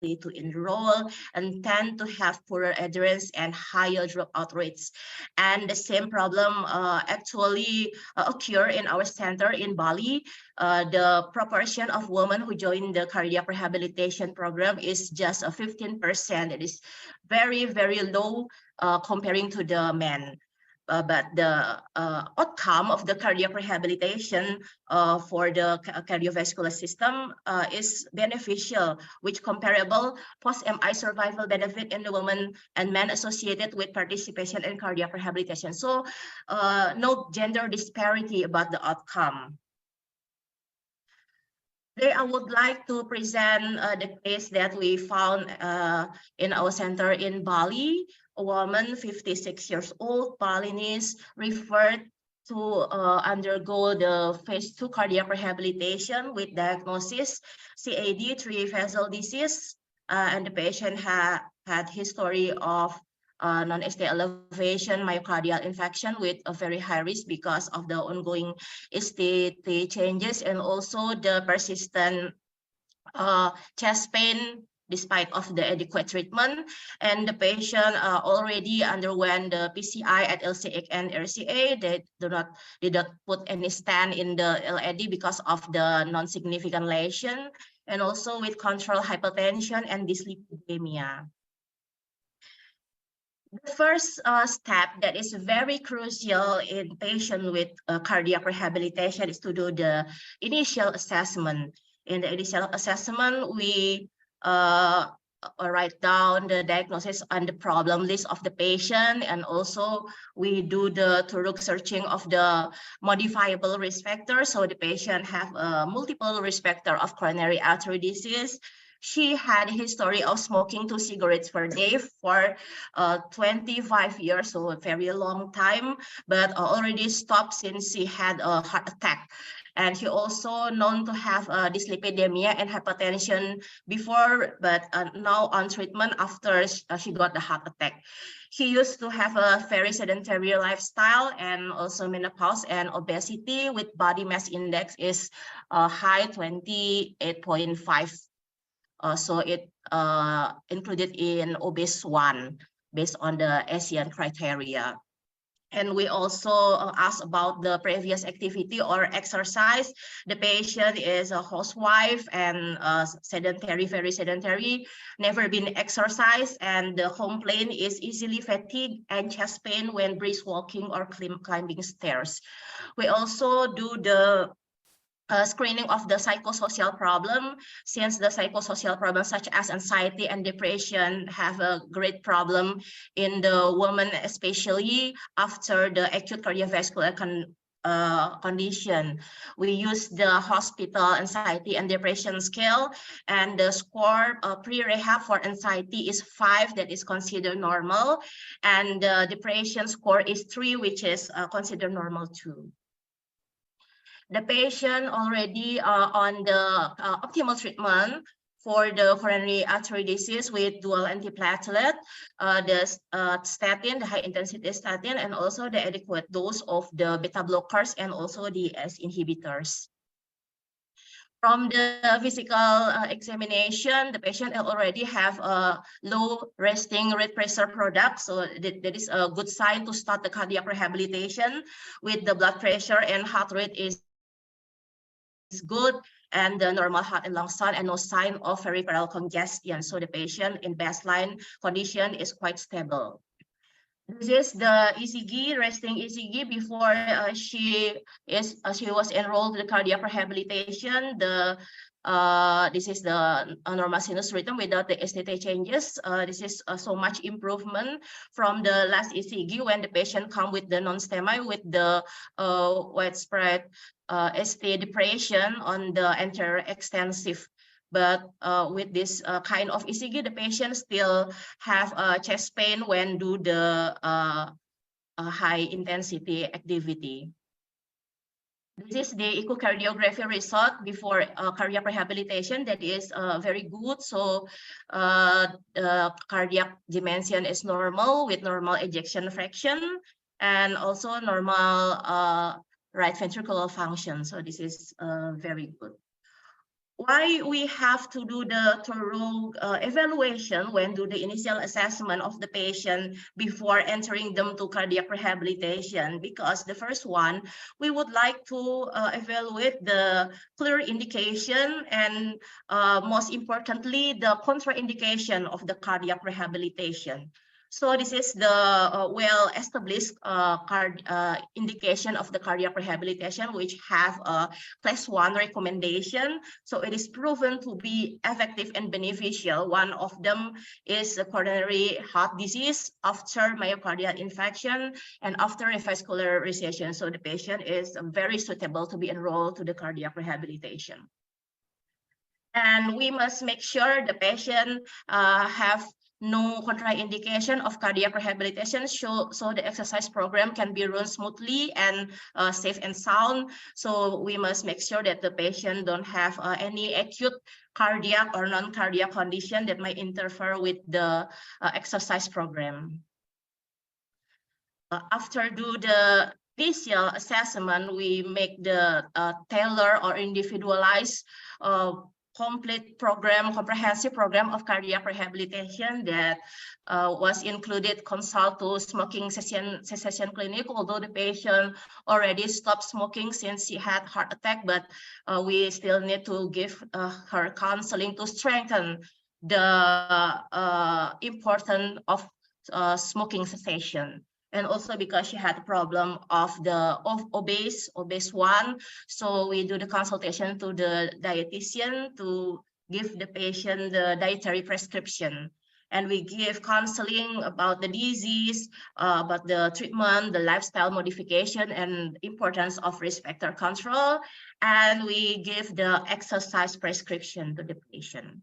to enroll and tend to have poorer adherence and higher dropout rates. And the same problem actually occur in our center in Bali. The proportion of women who join the cardiac rehabilitation program is just 15%. It is very, very low comparing to the men. But the outcome of the cardiac rehabilitation for the cardiovascular system is beneficial, which comparable post-MI survival benefit in the women and men associated with participation in cardiac rehabilitation. So no gender disparity about the outcome. Today, I would like to present the case that we found in our center in Bali. A woman, 56 years old, Balinese, referred to undergo the phase 2 cardiac rehabilitation with diagnosis CAD, 3-vessel disease, and the patient had history of non-ST elevation, myocardial infarction with a very high risk because of the ongoing ST changes and also the persistent chest pain despite of the adequate treatment. And the patient already underwent the PCI at LCA and RCA. They did not put any stent in the LAD because of the non-significant lesion, and also with controlled hypertension and dyslipidemia. The first step that is very crucial in patient with cardiac rehabilitation is to do the initial assessment. In the initial assessment, we write down the diagnosis and the problem list of the patient, and also we do the thorough searching of the modifiable risk factors. So the patient have multiple risk factor of coronary artery disease. She had a history of smoking 2 cigarettes per day for 25 years, so a very long time, but already stopped since she had a heart attack. And she also known to have dyslipidemia and hypertension before, but now on treatment after she got the heart attack. She used to have a very sedentary lifestyle and also menopause and obesity with body mass index is high 28.5. So it included in obese 1 based on the ASEAN criteria. And we also asked about the previous activity or exercise. The patient is a housewife and sedentary, very sedentary, never been exercised, and the complaint is easily fatigue and chest pain when brisk walking or climbing stairs. We also do the screening of the psychosocial problem, since the psychosocial problems such as anxiety and depression have a great problem in the woman, especially after the acute cardiovascular condition. We use the hospital anxiety and depression scale, and the score pre-rehab for anxiety is 5, that is considered normal, and the depression score is 3, which is considered normal too. The patient already on the optimal treatment for the coronary artery disease with dual antiplatelet, the statin, the high intensity statin, and also the adequate dose of the beta blockers and also the ACE inhibitors. From the physical examination, the patient already have a low resting rate pressure product. So that is a good sign to start the cardiac rehabilitation with the blood pressure and heart rate is good, and the normal heart and lung sound, and no sign of peripheral congestion. So the patient in baseline condition is quite stable. This is the ECG, resting ECG before she was enrolled in the cardiac rehabilitation. This is the normal sinus rhythm without the STT changes. This is so much improvement from the last ECG when the patient come with the non-STEMI with the widespread ST depression on the anterior extensive. But with this kind of ECG, the patient still have chest pain when do the high intensity activity. This is the echocardiography result before cardiac rehabilitation. That is very good. So the cardiac dimension is normal with normal ejection fraction and also normal right ventricular function. So this is very good. why we have to do the thorough evaluation when do the initial assessment of the patient before entering them to cardiac rehabilitation? Because the first one, we would like to evaluate the clear indication and most importantly, the contraindication of the cardiac rehabilitation. So this is the well-established indication of the cardiac rehabilitation, which have a class 1 recommendation. So it is proven to be effective and beneficial. One of them is coronary heart disease after myocardial infarction and after a vascular recession. So the patient is very suitable to be enrolled to the cardiac rehabilitation. And we must make sure the patient have no contraindication of cardiac rehabilitation, so the exercise program can be run smoothly and safe and sound. So we must make sure that the patient don't have any acute cardiac or non-cardiac condition that might interfere with the exercise program. After do the initial assessment, we make the tailored or individualized complete program, comprehensive program of cardiac rehabilitation that was included consult to smoking cessation clinic, although the patient already stopped smoking since she had heart attack, but we still need to give her counseling to strengthen the importance of smoking cessation. And also because she had a problem of obese one. So we do the consultation to the dietitian to give the patient the dietary prescription. And we give counseling about the disease, about the treatment, the lifestyle modification, and importance of risk factor control. And we give the exercise prescription to the patient.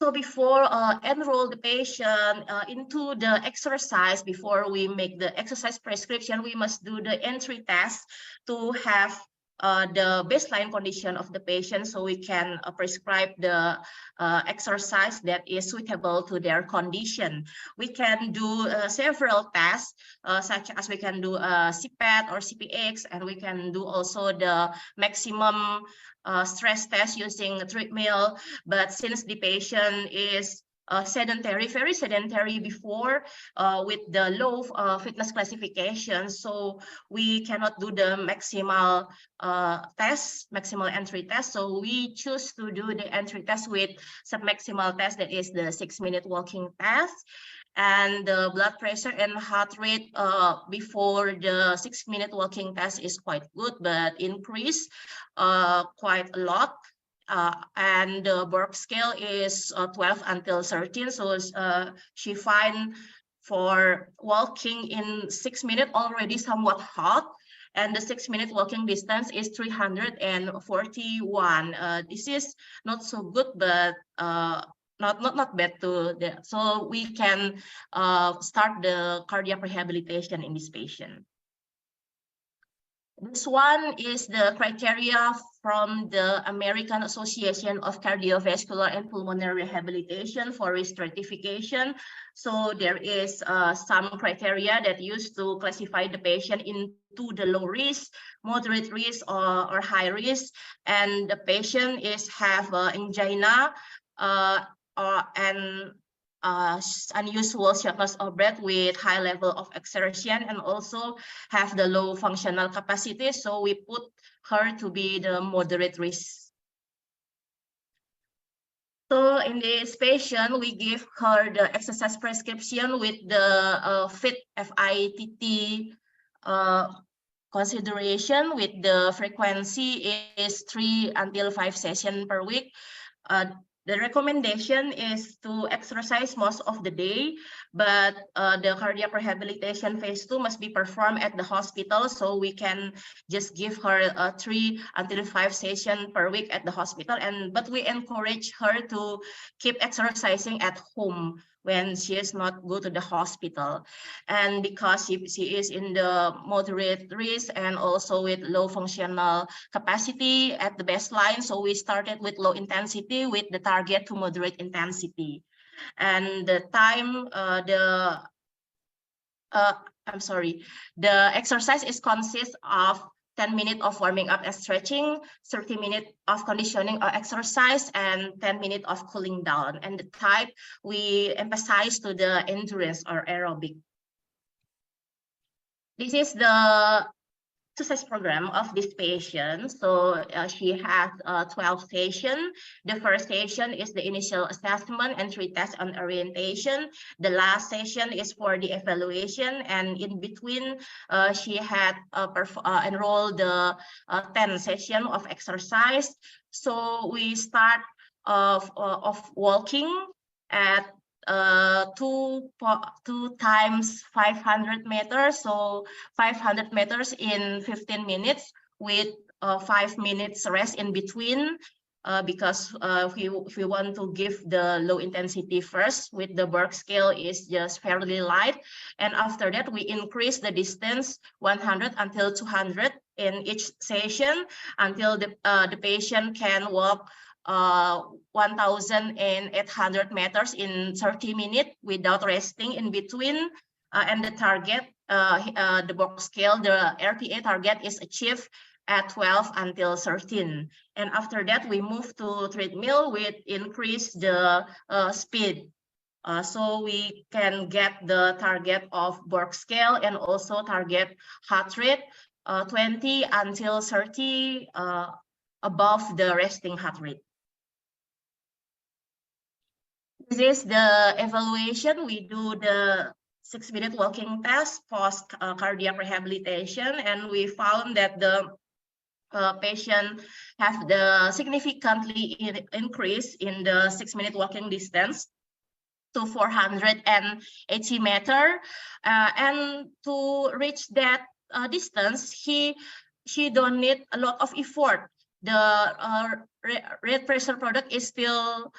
So before enroll the patient into the exercise, before we make the exercise prescription, we must do the entry test to have the baseline condition of the patient, so we can prescribe the exercise that is suitable to their condition. We can do several tests, such as we can do CPAT or CPX, and we can do also the maximum stress test using a treadmill. But since the patient is sedentary, very sedentary before with the low fitness classification, so we cannot do the maximal test, maximal entry test. So we choose to do the entry test with submaximal test, that is the 6-minute walking test. And the blood pressure and heart rate before the 6-minute walking test is quite good, but increased quite a lot. And the Borg scale is 12 until 13. So she find for walking in 6 minutes already somewhat hot. And the 6-minute walking distance is 341. This is not so good, but not bad to the, so we can start the cardiac rehabilitation in this patient. This one is the criteria from the American Association of Cardiovascular and Pulmonary Rehabilitation for risk stratification. So there is some criteria that used to classify the patient into the low risk, moderate risk, or high risk. And the patient is have angina and unusual shortness of breath with high level of exertion, and also have the low functional capacity. So we put her to be the moderate risk. So in this patient, we give her the exercise prescription with the FITT consideration, with the frequency is 3 until 5 sessions per week. The recommendation is to exercise most of the day, but the cardiac rehabilitation phase 2 must be performed at the hospital, so we can just give her 3 until 5 sessions per week at the hospital. But we encourage her to keep exercising at home when she is not go to the hospital. And because she is in the moderate risk and also with low functional capacity at the baseline, so we started with low intensity with the target to moderate intensity. And the time, the exercise is consists of 10 minutes of warming up and stretching, 30 minutes of conditioning or exercise, and 10 minutes of cooling down. And the type we emphasize to the endurance or aerobic. This is the exercise program of this patient. So she has 12 sessions. The first session is the initial assessment and 3 tests on orientation. The last session is for the evaluation, and in between she had enrolled the 10 session of exercise. So we start of walking at 2 times 500 meters, so 500 meters in 15 minutes with 5 minutes rest in between, because if we want to give the low intensity first with the Borg scale is just fairly light, and after that we increase the distance 100 until 200 in each session until the patient can walk 1,800 meters in 30 minutes without resting in between, and the target, the Borg scale, the RPA target is achieved at 12 until 13. And after that, we move to treadmill with increase the speed. So we can get the target of Borg scale and also target heart rate 20 until 30 above the resting heart rate. This is the evaluation. We do the 6-minute walking test post cardiac rehabilitation, and we found that the patient have the significantly increase in the 6-minute walking distance to 480 meters, and to reach that distance, she don't need a lot of effort. The red pressure product is still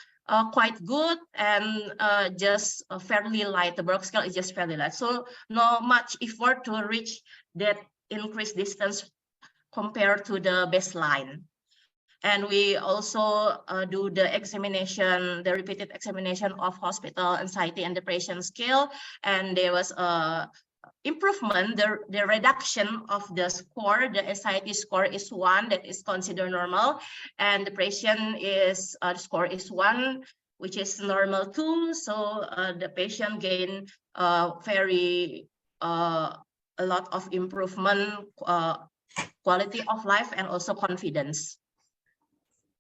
quite good, and just fairly light. The Borg scale is just fairly light, so not much effort to reach that increased distance compared to the baseline. And we also do the examination, the repeated examination of hospital anxiety and depression scale, and there was a improvement, the reduction of the score. The anxiety score is 1, that is considered normal, and depression is score is 1, which is normal too. So the patient gained very a lot of improvement, quality of life, and also confidence.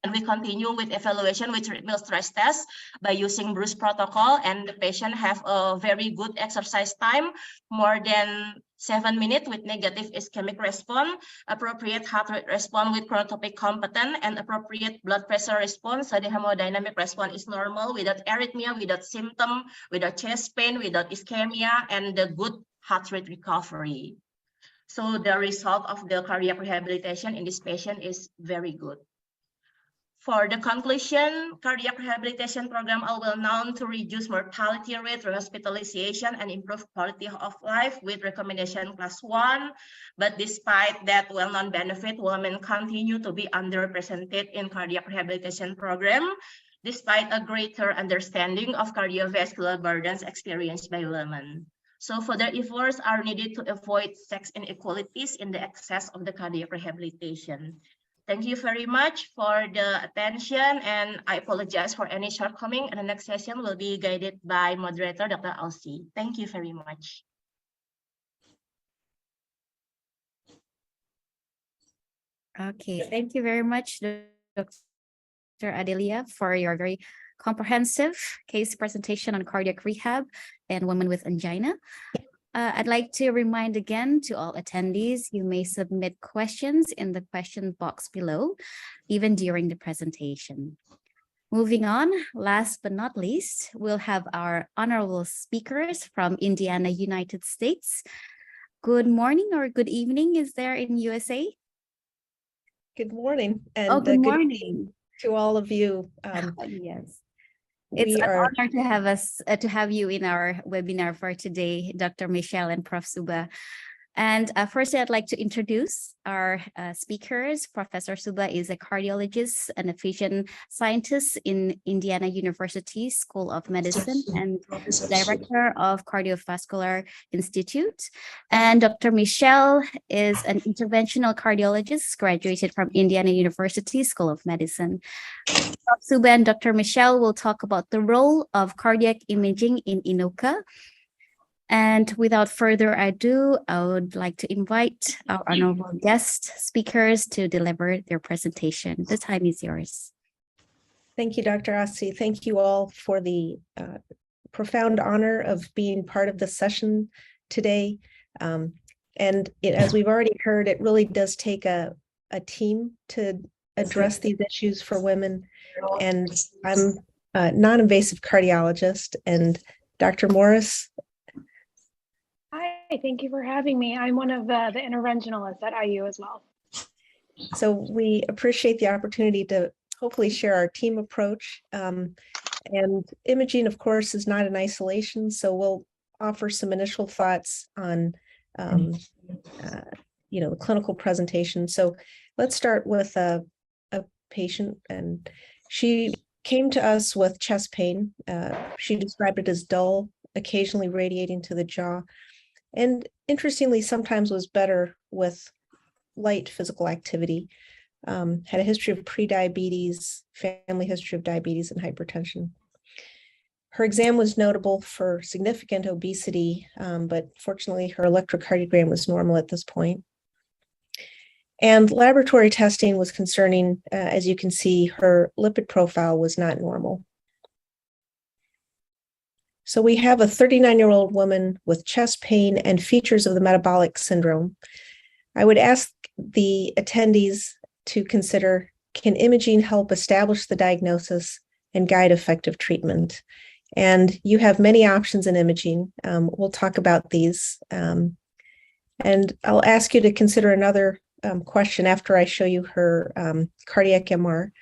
And we continue with evaluation with treadmill stress test by using Bruce protocol, and the patient have a very good exercise time, more than 7 minutes with negative ischemic response, appropriate heart rate response with chronotropic competent, and appropriate blood pressure response. So the hemodynamic response is normal without arrhythmia, without symptom, without chest pain, without ischemia, and the good heart rate recovery. So the result of the cardiac rehabilitation in this patient is very good. For the conclusion, cardiac rehabilitation program are well known to reduce mortality rate, hospitalization, and improve quality of life with recommendation class 1. But despite that well-known benefit, women continue to be underrepresented in cardiac rehabilitation program, despite a greater understanding of cardiovascular burdens experienced by women. So further efforts are needed to avoid sex inequalities in the access of the cardiac rehabilitation. Thank you very much for the attention, and I apologize for any shortcoming. And the next session will be guided by moderator Dr. Aussie. Thank you very much. Okay, thank you very much, Dr. Adelia, for your very comprehensive case presentation on cardiac rehab and women with angina. I'd like to remind again to all attendees, you may submit questions in the question box below, even during the presentation. Moving on, last but not least, we'll have our honorable speakers from Indiana, United States. Good morning or good evening is there in USA? Good morning. And good morning to all of you. Yes. It's an honor to have us to have you in our webinar for today, Dr. Michelle and Prof. Suba. And firstly, I'd like to introduce our speakers. Professor Suba is a cardiologist and a physician scientist in Indiana University School of Medicine and director of Cardiovascular Institute. And Dr. Michelle is an interventional cardiologist, graduated from Indiana University School of Medicine. Dr. Suba and Dr. Michelle will talk about the role of cardiac imaging in INOCA. And without further ado, I would like to invite our honorable guest speakers to deliver their presentation. The time is yours. Thank you, Dr. Asi. Thank you all for the profound honor of being part of the session today. As we've already heard, it really does take a team to address these issues for women. And I'm a non-invasive cardiologist, and Dr. Morris. Hi, thank you for having me. I'm one of the interventionalists at IU as well. So we appreciate the opportunity to hopefully share our team approach. And imaging, of course, is not in isolation. So we'll offer some initial thoughts on, the clinical presentation. So let's start with a patient, and she came to us with chest pain. She described it as dull, occasionally radiating to the jaw. And interestingly, sometimes was better with light physical activity. Had a history of prediabetes, family history of diabetes and hypertension. Her exam was notable for significant obesity, but fortunately her electrocardiogram was normal at this point. And laboratory testing was concerning. As you can see, her lipid profile was not normal. So we have a 39-year-old woman with chest pain and features of the metabolic syndrome. I would ask the attendees to consider, can imaging help establish the diagnosis and guide effective treatment? And you have many options in imaging. We'll talk about these. And I'll ask you to consider another question after I show you her cardiac MR.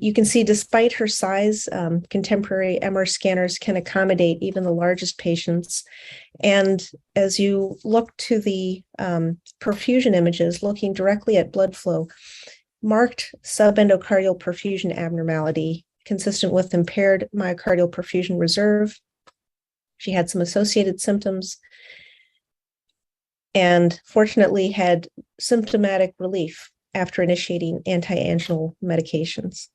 You can see, despite her size, contemporary MR scanners can accommodate even the largest patients. And as you look to the perfusion images, looking directly at blood flow, marked subendocardial perfusion abnormality consistent with impaired myocardial perfusion reserve. She had some associated symptoms and fortunately had symptomatic relief after initiating anti-anginal medications.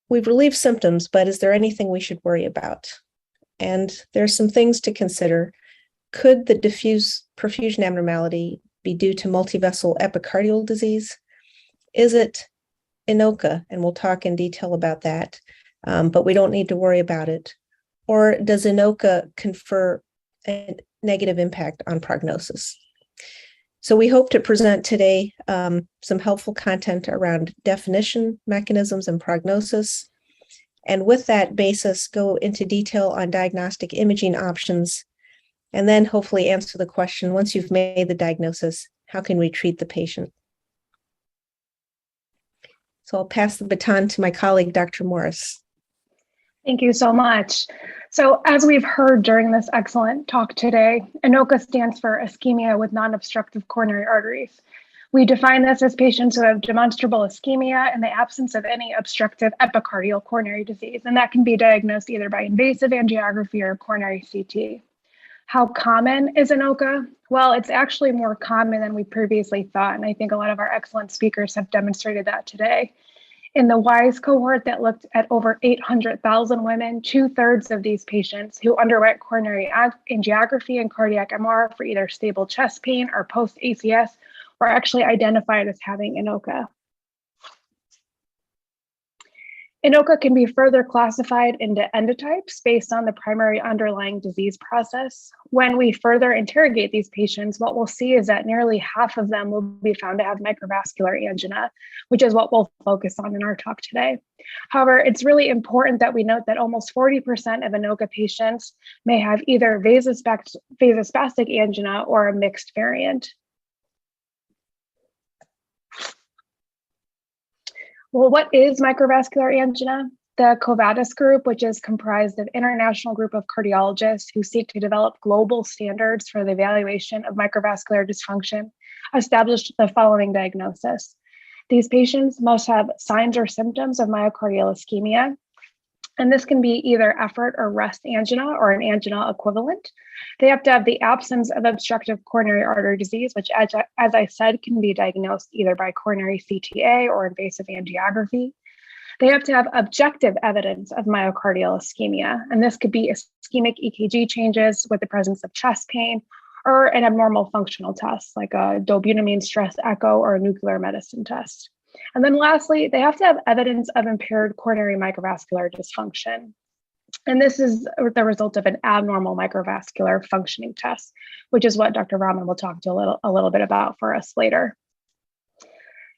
We've relieved symptoms, but is there anything we should worry about? And there are some things to consider. Could the diffuse perfusion abnormality be due to multivessel epicardial disease? Is it INOCA? And we'll talk in detail about that, but we don't need to worry about it. Or does INOCA confer a negative impact on prognosis? So we hope to present today some helpful content around definition, mechanisms, and prognosis. And with that basis, go into detail on diagnostic imaging options, and then hopefully answer the question, once you've made the diagnosis, how can we treat the patient? So I'll pass the baton to my colleague, Dr. Morris. Thank you so much. So as we've heard during this excellent talk today, INOCA stands for ischemia with non-obstructive coronary arteries. We define this as patients who have demonstrable ischemia in the absence of any obstructive epicardial coronary disease, and that can be diagnosed either by invasive angiography or coronary CT. How common is INOCA? Well, it's actually more common than we previously thought, and I think a lot of our excellent speakers have demonstrated that today. In the WISE cohort that looked at over 800,000 women, 2/3 of these patients who underwent coronary angiography and cardiac MR for either stable chest pain or post-ACS were actually identified as having INOCA. INOCA can be further classified into endotypes based on the primary underlying disease process. When we further interrogate these patients, what we'll see is that nearly half of them will be found to have microvascular angina, which is what we'll focus on in our talk today. However, it's really important that we note that almost 40% of INOCA patients may have either vasospastic angina or a mixed variant. Well, what is microvascular angina? The Covadis group, which is comprised of international group of cardiologists who seek to develop global standards for the evaluation of microvascular dysfunction, established the following diagnosis. These patients must have signs or symptoms of myocardial ischemia, and this can be either effort or rest angina or an angina equivalent. They have to have the absence of obstructive coronary artery disease, which, as I said, can be diagnosed either by coronary CTA or invasive angiography. They have to have objective evidence of myocardial ischemia, and this could be ischemic EKG changes with the presence of chest pain or an abnormal functional test like a dobutamine stress echo or a nuclear medicine test. And then lastly, they have to have evidence of impaired coronary microvascular dysfunction. And this is the result of an abnormal microvascular functioning test, which is what Dr. Rahman will talk to a little bit about for us later.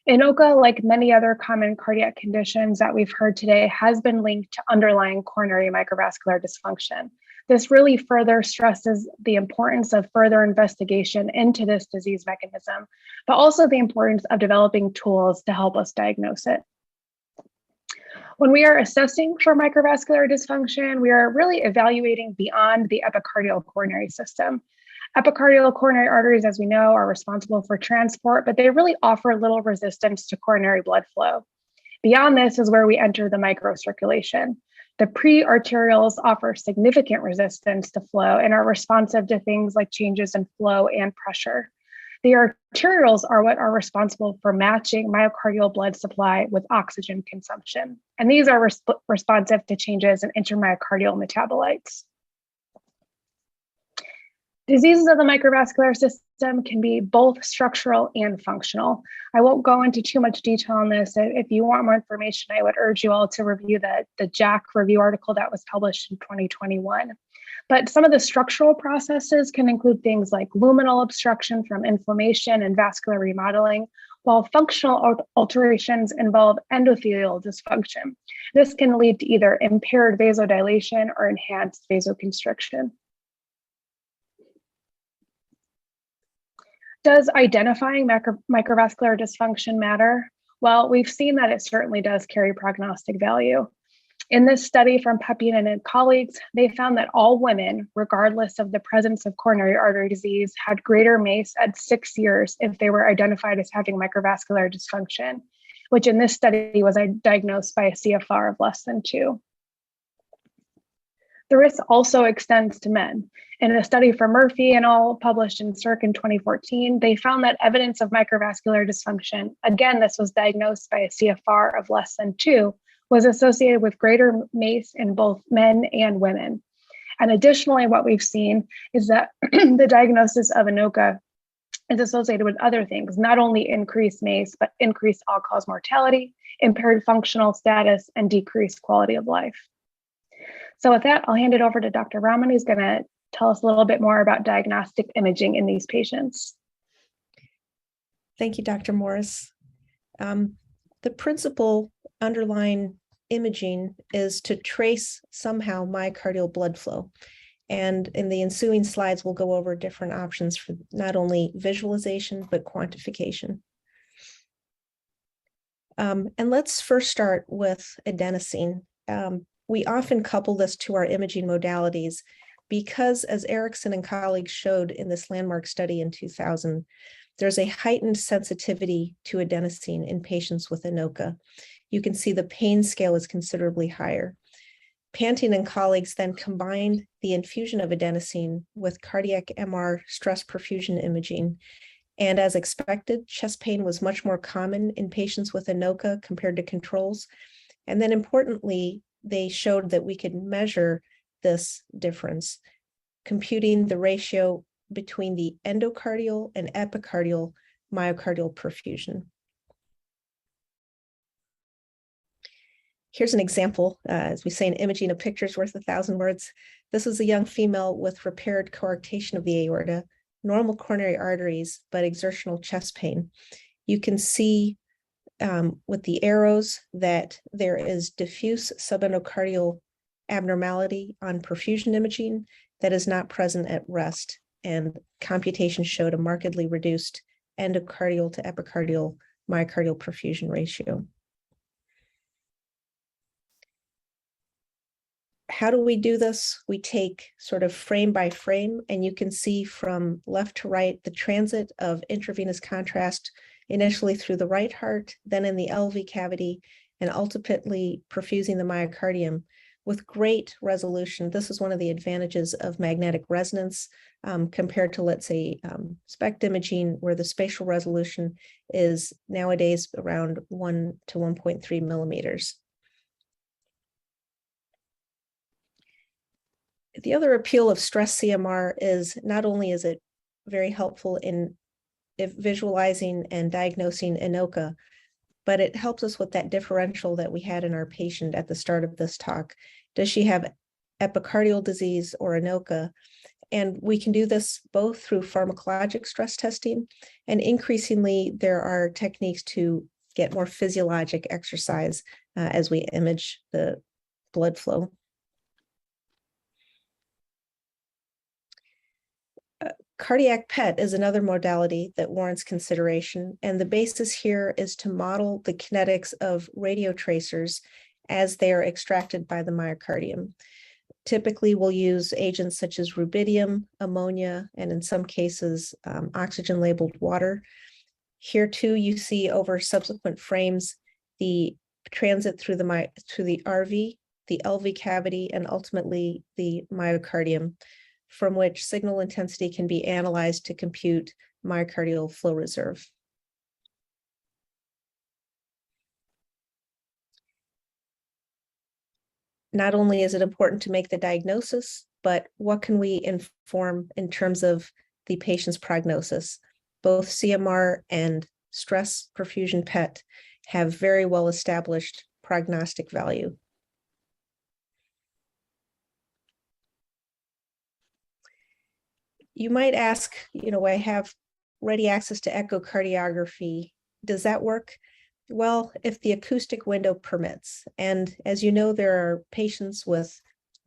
INOCA, like many other common cardiac conditions that we've heard today, has been linked to underlying coronary microvascular dysfunction. This really further stresses the importance of further investigation into this disease mechanism, but also the importance of developing tools to help us diagnose it. When we are assessing for microvascular dysfunction, we are really evaluating beyond the epicardial coronary system. Epicardial coronary arteries, as we know, are responsible for transport, but they really offer little resistance to coronary blood flow. Beyond this is where we enter the microcirculation. The pre-arterioles offer significant resistance to flow and are responsive to things like changes in flow and pressure. The arterioles are what are responsible for matching myocardial blood supply with oxygen consumption, and these are responsive to changes in intramyocardial metabolites. Diseases of the microvascular system can be both structural and functional. I won't go into too much detail on this. If you want more information, I would urge you all to review the JACC review article that was published in 2021. But some of the structural processes can include things like luminal obstruction from inflammation and vascular remodeling, while functional alterations involve endothelial dysfunction. This can lead to either impaired vasodilation or enhanced vasoconstriction. Does identifying microvascular dysfunction matter? Well, we've seen that it certainly does carry prognostic value. In this study from Pepin and colleagues, they found that all women, regardless of the presence of coronary artery disease, had greater MACE at 6 years if they were identified as having microvascular dysfunction, which in this study was diagnosed by a CFR of less than 2. The risk also extends to men. In a study from Murphy and al. Published in Circ in 2014, they found that evidence of microvascular dysfunction, again, this was diagnosed by a CFR of less than 2, was associated with greater MACE in both men and women. And additionally, what we've seen is that the diagnosis of INOCA is associated with other things, not only increased MACE, but increased all-cause mortality, impaired functional status, and decreased quality of life. So with that, I'll hand it over to Dr. Rahman, who's going to tell us a little bit more about diagnostic imaging in these patients. Thank you, Dr. Morris. The principal underlying imaging is to trace somehow myocardial blood flow. And in the ensuing slides, we'll go over different options for not only visualization, but quantification. And let's first start with adenosine. We often couple this to our imaging modalities because, as Erickson and colleagues showed in this landmark study in 2000, there's a heightened sensitivity to adenosine in patients with INOCA. You can see the pain scale is considerably higher. Panting and colleagues then combined the infusion of adenosine with cardiac MR stress perfusion imaging. And as expected, chest pain was much more common in patients with INOCA compared to controls. And then importantly, they showed that we could measure this difference, computing the ratio between the endocardial and epicardial myocardial perfusion. Here's an example, as we say in imaging, a picture's worth 1,000 words. This is a young female with repaired coarctation of the aorta, normal coronary arteries, but exertional chest pain. You can see with the arrows that there is diffuse subendocardial abnormality on perfusion imaging that is not present at rest, and computation showed a markedly reduced endocardial to epicardial myocardial perfusion ratio. How do we do this? We take sort of frame by frame, and you can see from left to right the transit of intravenous contrast, initially through the right heart, then in the LV cavity, and ultimately perfusing the myocardium with great resolution. This is one of the advantages of magnetic resonance compared to, let's say, SPECT imaging, where the spatial resolution is nowadays around 1 to 1.3 millimeters. The other appeal of stress CMR is not only is it very helpful in visualizing and diagnosing ANOCA, but it helps us with that differential that we had in our patient at the start of this talk. Does she have epicardial disease or ANOCA? And we can do this both through pharmacologic stress testing, and increasingly there are techniques to get more physiologic exercise as we image the blood flow. Cardiac PET is another modality that warrants consideration, and the basis here is to model the kinetics of radiotracers as they are extracted by the myocardium. Typically, we'll use agents such as rubidium, ammonia, and in some cases, oxygen-labeled water. Here too, you see over subsequent frames the transit through the RV, the LV cavity, and ultimately the myocardium, from which signal intensity can be analyzed to compute myocardial flow reserve. Not only is it important to make the diagnosis, but what can we inform in terms of the patient's prognosis? Both CMR and stress perfusion PET have very well established prognostic value. You might ask, I have ready access to echocardiography. Does that work? Well, if the acoustic window permits. And as you know, there are patients with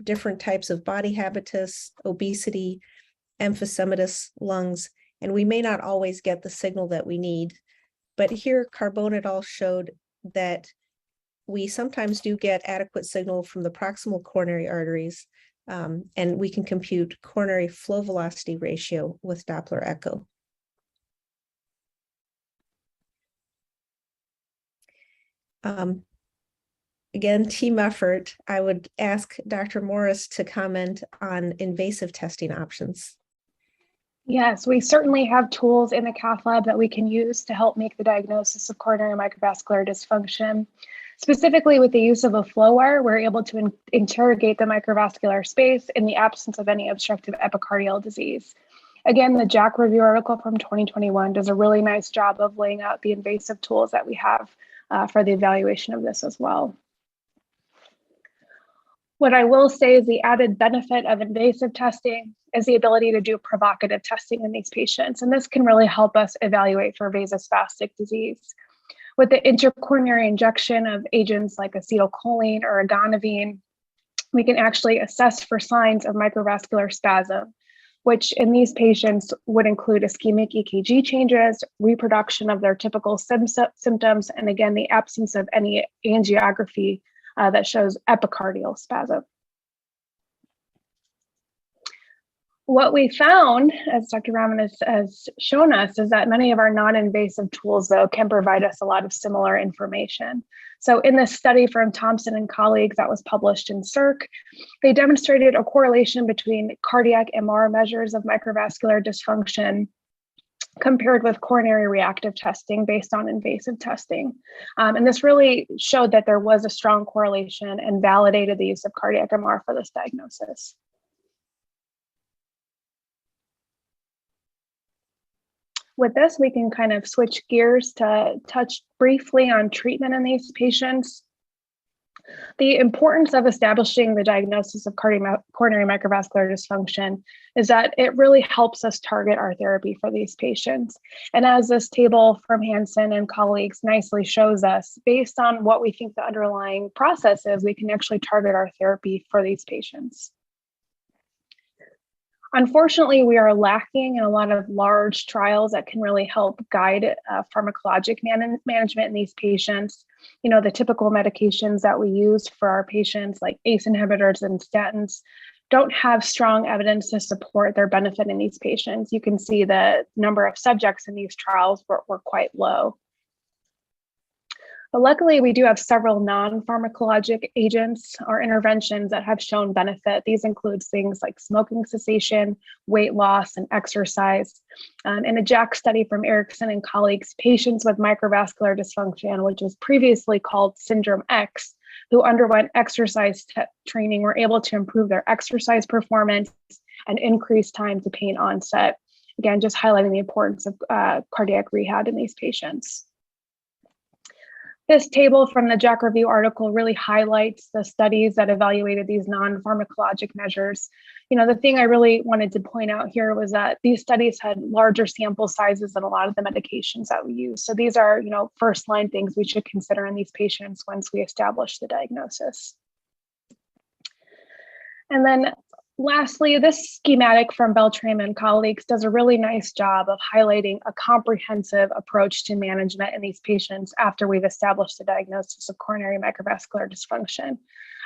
different types of body habitus, obesity, emphysematous lungs, and we may not always get the signal that we need. But here, Carbone et al. Showed that we sometimes do get adequate signal from the proximal coronary arteries, and we can compute coronary flow velocity ratio with Doppler echo. Again, team effort. I would ask Dr. Morris to comment on invasive testing options. Yes, we certainly have tools in the cath lab that we can use to help make the diagnosis of coronary microvascular dysfunction. Specifically with the use of a flow wire, we're able to interrogate the microvascular space in the absence of any obstructive epicardial disease. Again, the JACC review article from 2021 does a really nice job of laying out the invasive tools that we have for the evaluation of this as well. What I will say is the added benefit of invasive testing is the ability to do provocative testing in these patients, and this can really help us evaluate for vasospastic disease. With the intracoronary injection of agents like acetylcholine or agonavine, we can actually assess for signs of microvascular spasm, which in these patients would include ischemic EKG changes, reproduction of their typical symptoms, and again, the absence of any angiography that shows epicardial spasm. What we found, as Dr. Raman has shown us, is that many of our non-invasive tools, though, can provide us a lot of similar information. So in this study from Thompson and colleagues that was published in Circ, they demonstrated a correlation between cardiac MR measures of microvascular dysfunction compared with coronary reactive testing based on invasive testing. And this really showed that there was a strong correlation and validated the use of cardiac MR for this diagnosis. With this, we can kind of switch gears to touch briefly on treatment in these patients. The importance of establishing the diagnosis of coronary microvascular dysfunction is that it really helps us target our therapy for these patients. And as this table from Hansen and colleagues nicely shows us, based on what we think the underlying process is, we can actually target our therapy for these patients. Unfortunately, we are lacking in a lot of large trials that can really help guide pharmacologic management in these patients. You know, the typical medications that we use for our patients, like ACE inhibitors and statins, don't have strong evidence to support their benefit in these patients. You can see the number of subjects in these trials were quite low. But luckily, we do have several non-pharmacologic agents or interventions that have shown benefit. These include things like smoking cessation, weight loss, and exercise. In a JACC study from Erickson and colleagues, patients with microvascular dysfunction, which was previously called Syndrome X, who underwent exercise training were able to improve their exercise performance and increase time to pain onset. Again, just highlighting the importance of cardiac rehab in these patients. This table from the JACC Review article really highlights the studies that evaluated these non-pharmacologic measures. You know, the thing I really wanted to point out here was that these studies had larger sample sizes than a lot of the medications that we use. So these are, you know, first line things we should consider in these patients once we establish the diagnosis. And then lastly, this schematic from Beltram and colleagues does a really nice job of highlighting a comprehensive approach to management in these patients after we've established the diagnosis of coronary microvascular dysfunction.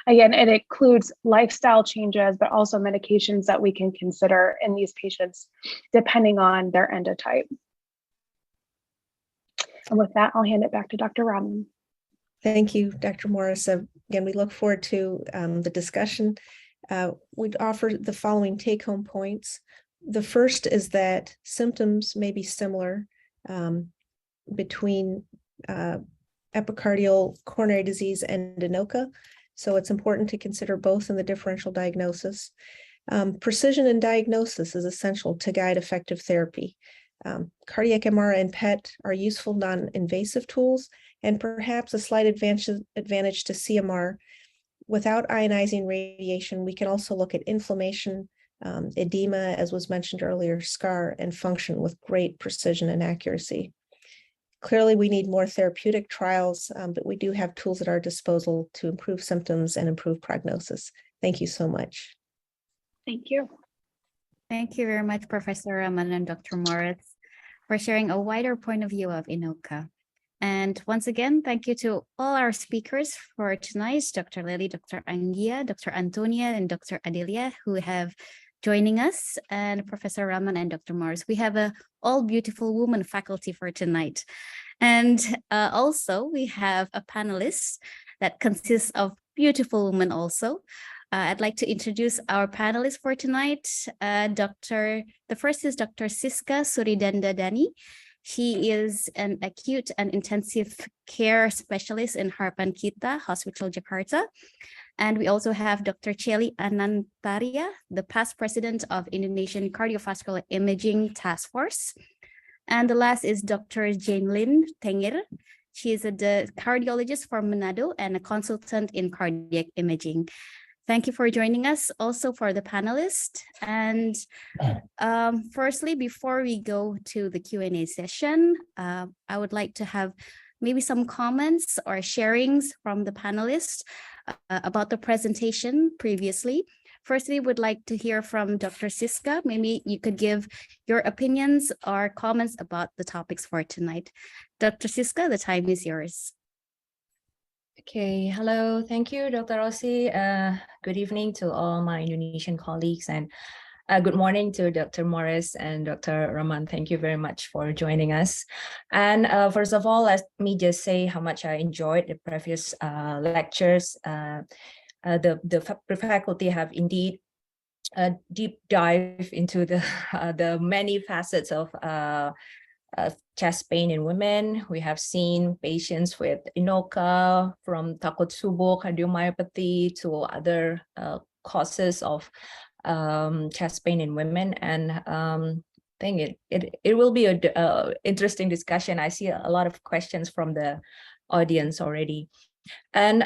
Again, it includes lifestyle changes, but also medications that we can consider in these patients depending on their endotype. And with that, I'll hand it back to Dr. Rahman. Thank you, Dr. Morris. Again, we look forward to the discussion. We'd offer the following take-home points. The first is that symptoms may be similar between epicardial coronary disease and ANOCA, so it's important to consider both in the differential diagnosis. Precision in diagnosis is essential to guide effective therapy. Cardiac MR and PET are useful non-invasive tools, and perhaps a slight advantage to CMR. Without ionizing radiation, we can also look at inflammation, edema, as was mentioned earlier, scar, and function with great precision and accuracy. Clearly, we need more therapeutic trials, but we do have tools at our disposal to improve symptoms and improve prognosis. Thank you so much. Thank you. Thank you very much, Professor Rahman and Dr. Morris, for sharing a wider point of view of ANOCA. And once again, thank you to all our speakers for tonight, Dr. Lily, Dr. Anggia, Dr. Antonia, and Dr. Adelia, who have joining us, and Professor Rahman and Dr. Morris. We have a all beautiful woman faculty for tonight. And also we have a panelist that consists of beautiful women also. I'd like to introduce our panelists for tonight. The first is Dr. Siska Suridandadani. She is an acute and intensive care specialist in Harapan Kita Hospital, Jakarta. And we also have Dr. Celi Anantaria, the past president of Indonesian Cardiovascular Imaging Task Force. And the last is Dr. Jamelin Tengir. She is a cardiologist from Manado and a consultant in cardiac imaging. Thank you for joining us also for the panelists. And firstly, before we go to the Q&A session, I would like to have maybe some comments or sharings from the panelists about the presentation previously. Firstly, would like to hear from Dr. Siska. Maybe you could give your opinions or comments about the topics for tonight. Dr. Siska, the time is yours. Okay, hello. Thank you, Dr. Rossi. Good evening to all my Indonesian colleagues, and good morning to Dr. Morris and Dr. Rahman. Thank you very much for joining us. And first of all, let me just say how much I enjoyed the previous lectures. The faculty have indeed a deep dive into the many facets of chest pain in women. We have seen patients with ANOCA, from Takotsubo cardiomyopathy to other causes of chest pain in women, and I think it will be a interesting discussion. I see a lot of questions from the audience already. And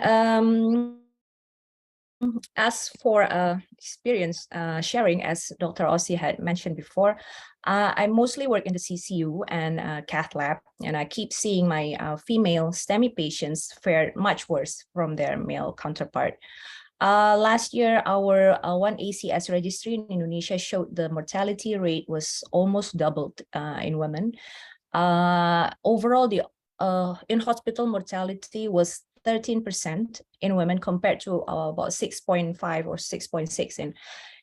as for experience sharing, as Dr. Ossi had mentioned before, I mostly work in the CCU and cath lab, and I keep seeing my female STEMI patients fare much worse from their male counterpart. Last year, our one ACS registry in Indonesia showed the mortality rate was almost doubled in women. Overall, the in-hospital mortality was 13% in women compared to about 6.5 or 6.6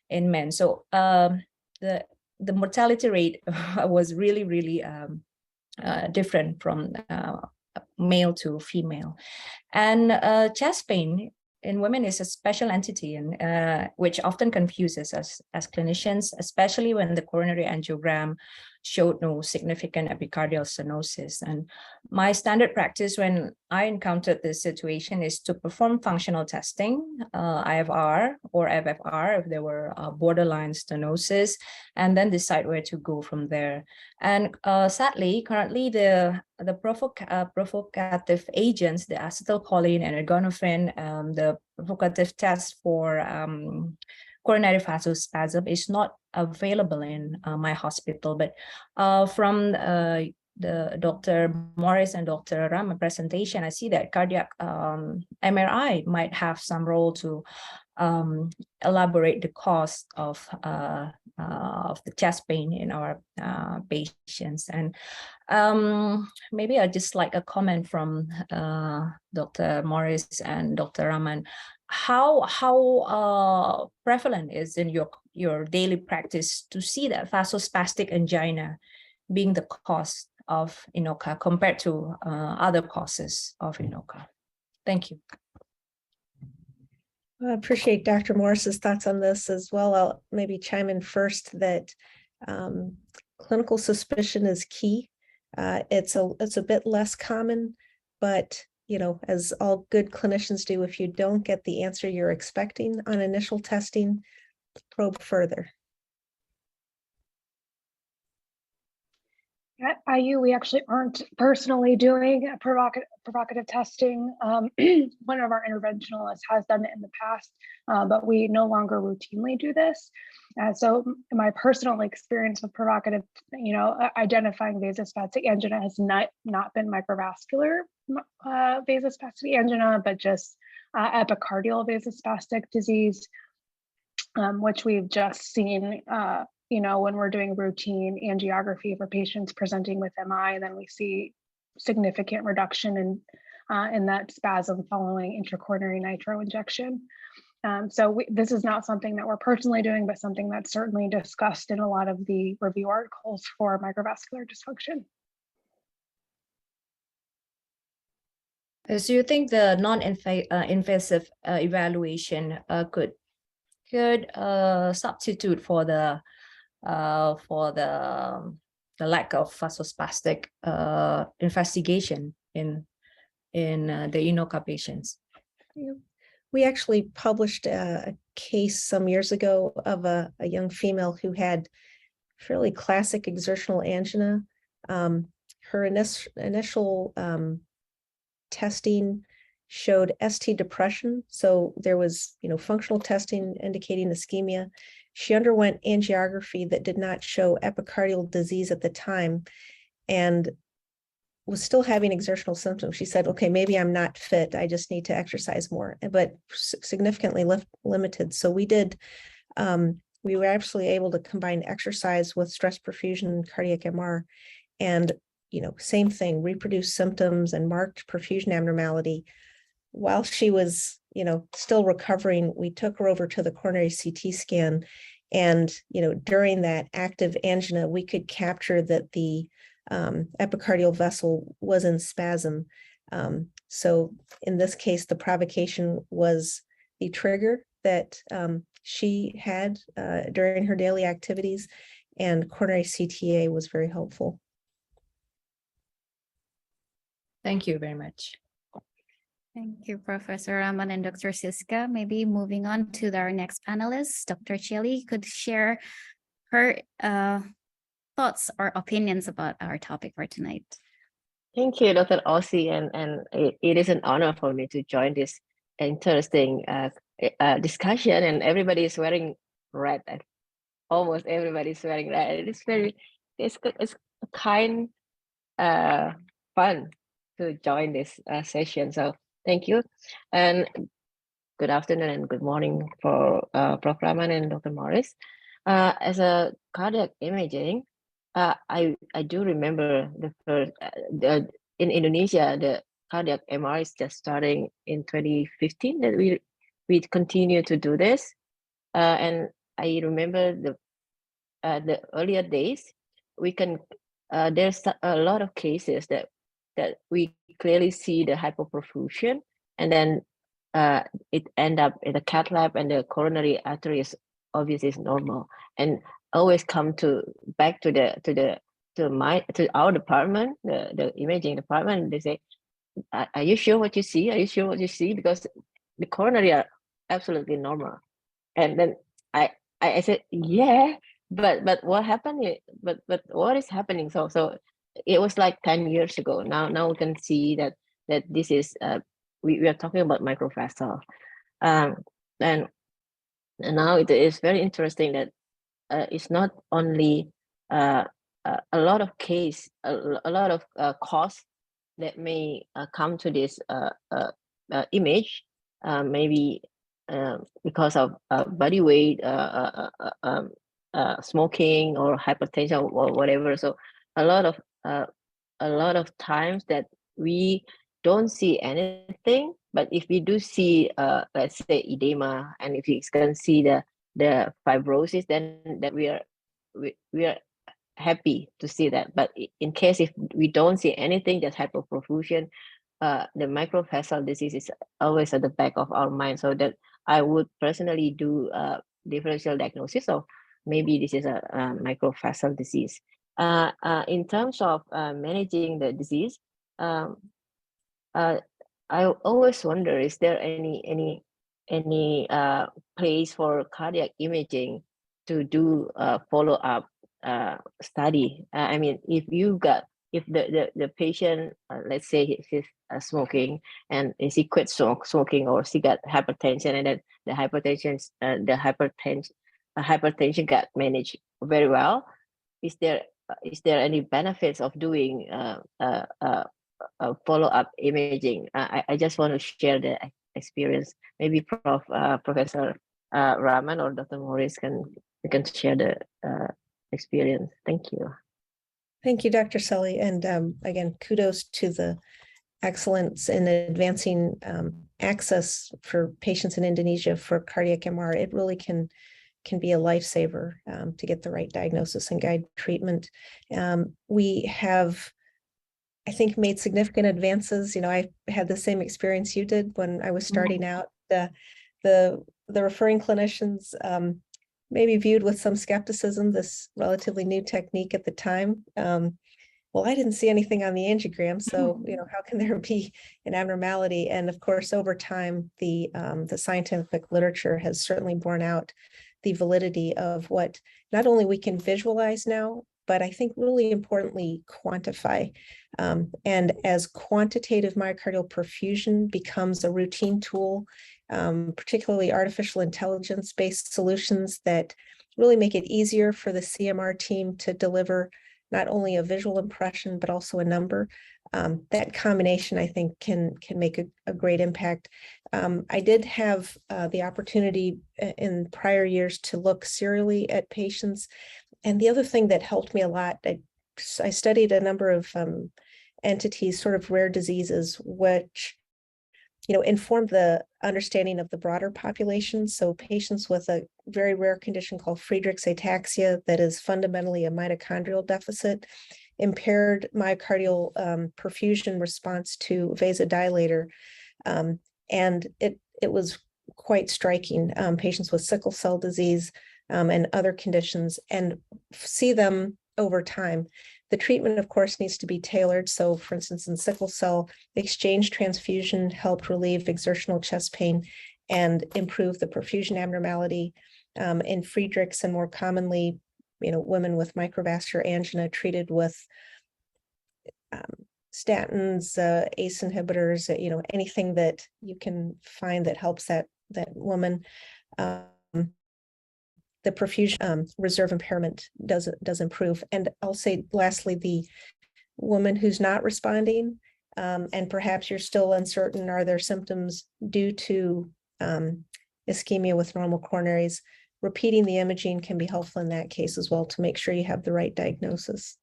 in men. So the mortality rate was really different from male to female. And chest pain in women is a special entity, and which often confuses us as clinicians, especially when the coronary angiogram showed no significant epicardial stenosis. And my standard practice when I encountered this situation is to perform functional testing, IFR or FFR if there were borderline stenosis, and then decide where to go from there. And sadly, currently the provocative agents, the acetylcholine and ergonophene, the provocative test for coronary vasospasm is not available in my hospital. But from the Dr. Morris and Dr. Rama presentation, I see that cardiac MRI might have some role to elaborate the cause of the chest pain in our patients. And maybe I'd just like a comment from Dr. Morris and Dr. Raman. How prevalent is in your daily practice to see that vasospastic angina being the cause of INOCA compared to other causes of INOCA? Thank you. I appreciate Dr. Morris's thoughts on this as well. I'll maybe chime in first that clinical suspicion is key. It's a bit less common, but as all good clinicians do, if you don't get the answer you're expecting on initial testing, probe further. At IU, we actually aren't personally doing provocative testing. One of our interventionalists has done it in the past, but we no longer routinely do this. So my personal experience with provocative, identifying vasospastic angina has not been microvascular vasospastic angina, but just epicardial vasospastic disease, which we've just seen when we're doing routine angiography for patients presenting with MI, then we see significant reduction in that spasm following intracoronary nitro injection. So this is not something that we're personally doing, but something that's certainly discussed in a lot of the review articles for microvascular dysfunction. So you think the non-invasive evaluation could substitute for the lack of vasospastic investigation in the INOCA patients? We actually published a case some years ago of a young female who had fairly classic exertional angina. Her initial testing showed ST depression. So there was, functional testing indicating ischemia. She underwent angiography that did not show epicardial disease at the time and was still having exertional symptoms. She said, okay, maybe I'm not fit. I just need to exercise more, but significantly limited. So we were actually able to combine exercise with stress perfusion and cardiac MR, and same thing, reproduce symptoms and marked perfusion abnormality. While she was, still recovering, we took her over to the coronary CT scan. And, during that active angina, we could capture that the epicardial vessel was in spasm. So in this case, the provocation was the trigger that she had during her daily activities, and coronary CTA was very helpful. Thank you very much. Thank you, Professor Raman and Dr. Siska. Maybe moving on to our next panelist, Dr. Chelly could share her thoughts or opinions about our topic for tonight. Thank you, Dr. Ossie, and it is an honor for me to join this interesting discussion. And everybody is wearing red. Almost everybody is wearing red. It's kind fun to join this session. So thank you. And good afternoon and good morning for Prof. Rahman and Dr. Morris. As a cardiac imaging, I do remember the first in Indonesia, the cardiac MR is just starting in 2015 that we continue to do this, and I remember the earlier days. We can there's a lot of cases that we clearly see the hypoperfusion, and then it end up in the cath lab, and the coronary artery is obviously is normal, and always come back to our department, the imaging department, and they say, are you sure what you see? Are you sure what you see? Because the coronary are absolutely normal. And then I said, yeah, but what happened? But what is happening? So it was like 10 years ago. Now we can see that this is we are talking about microvessel. And now it is very interesting that it's not only a lot of a lot of costs that may come to this image, maybe because of body weight, smoking or hypertension or whatever. So a lot of times that we don't see anything, but if we do see, let's say edema, and if you can see the fibrosis, then that we are happy to see that. But in case if we don't see anything, just hypoperfusion, the microvessel disease is always at the back of our mind. So that I would personally do differential diagnosis. So maybe this is a microvessel disease. In terms of managing the disease, I always wonder, is there any place for cardiac imaging to do follow-up study? I mean, if the patient, let's say he's smoking, and is he quit smoking, or he got hypertension, and then the hypertension got managed very well, is there any benefits of doing follow-up imaging? I just want to share the experience. Maybe Professor Rahman or Dr. Morris can share the experience. Thank you. Thank you, Dr. Sully. And again, kudos to the excellence in advancing access for patients in Indonesia for cardiac MR. It really can be a lifesaver to get the right diagnosis and guide treatment. We have, I think, made significant advances. You know, I had the same experience you did when I was starting out. The referring clinicians maybe viewed with some skepticism this relatively new technique at the time. Well, I didn't see anything on the angiogram, so you know, how can there be an abnormality? And of course, over time, the scientific literature has certainly borne out the validity of what not only we can visualize now, but I think really importantly, quantify. And as quantitative myocardial perfusion becomes a routine tool, particularly artificial intelligence-based solutions that really make it easier for the CMR team to deliver not only a visual impression, but also a number. That combination, I think, can make a great impact. I did have the opportunity in prior years to look serially at patients. And the other thing that helped me a lot, I studied a number of entities, sort of rare diseases, which informed the understanding of the broader population. So patients with a very rare condition called Friedreich's ataxia that is fundamentally a mitochondrial deficit, impaired myocardial perfusion response to vasodilator. And it was quite striking. Patients with sickle cell disease and other conditions, and see them over time. The treatment, of course, needs to be tailored. So, for instance, in sickle cell, the exchange transfusion helped relieve exertional chest pain and improve the perfusion abnormality. In Friedreich's, and more commonly, women with microvascular angina treated with statins, ACE inhibitors, anything that you can find that helps that woman. The perfusion reserve impairment does improve. And I'll say lastly, the woman who's not responding, and perhaps you're still uncertain, are there symptoms due to ischemia with normal coronaries, repeating the imaging can be helpful in that case as well to make sure you have the right diagnosis.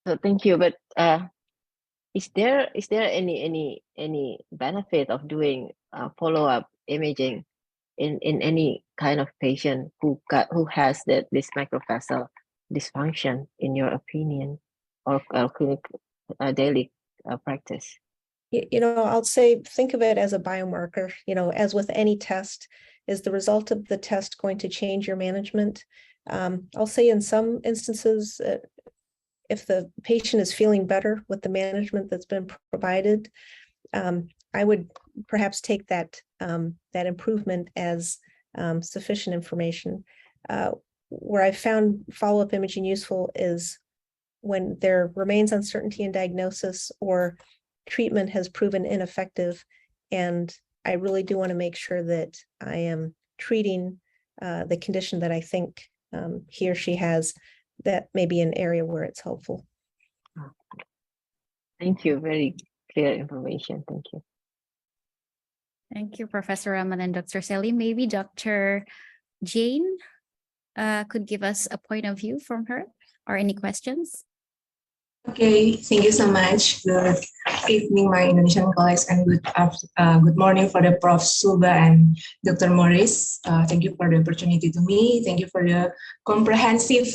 So thank you. But is there any benefit of doing follow-up imaging in any kind of patient who has this microvessel dysfunction, in your opinion, or clinical daily practice? I'll say, think of it as a biomarker, as with any test. Is the result of the test going to change your management? I'll say in some instances, if the patient is feeling better with the management that's been provided, I would perhaps take that improvement as sufficient information. Where I found follow-up imaging useful is when there remains uncertainty in diagnosis or treatment has proven ineffective, and I really do want to make sure that I am treating the condition that I think he or she has. That may be an area where it's helpful. Thank you. Very clear information. Thank you. Thank you, Professor Raman and Dr. Sally. Maybe Dr. Jane could give us a point of view from her, or any questions? Okay, thank you so much. Good evening, my Indonesian colleagues, and good morning for the Prof. Suba and Dr. Morris. Thank you for the opportunity to me. Thank you for the comprehensive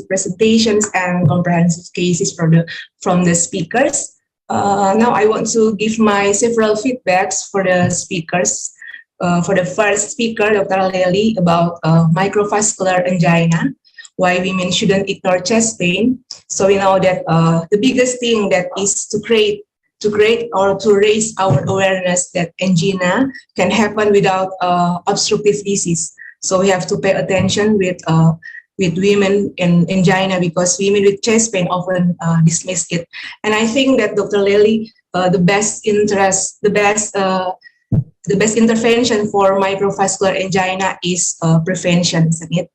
presentations and comprehensive cases from the speakers. Now I want to give my several feedbacks for the speakers. For the first speaker, Dr. Lely, about microvascular angina, why women shouldn't ignore chest pain. So we know that the biggest thing that is to create or to raise our awareness that angina can happen without obstructive disease. So we have to pay attention with women in angina, because women with chest pain often dismiss it. And I think that Dr. Lely, the best intervention for microvascular angina is prevention, isn't it?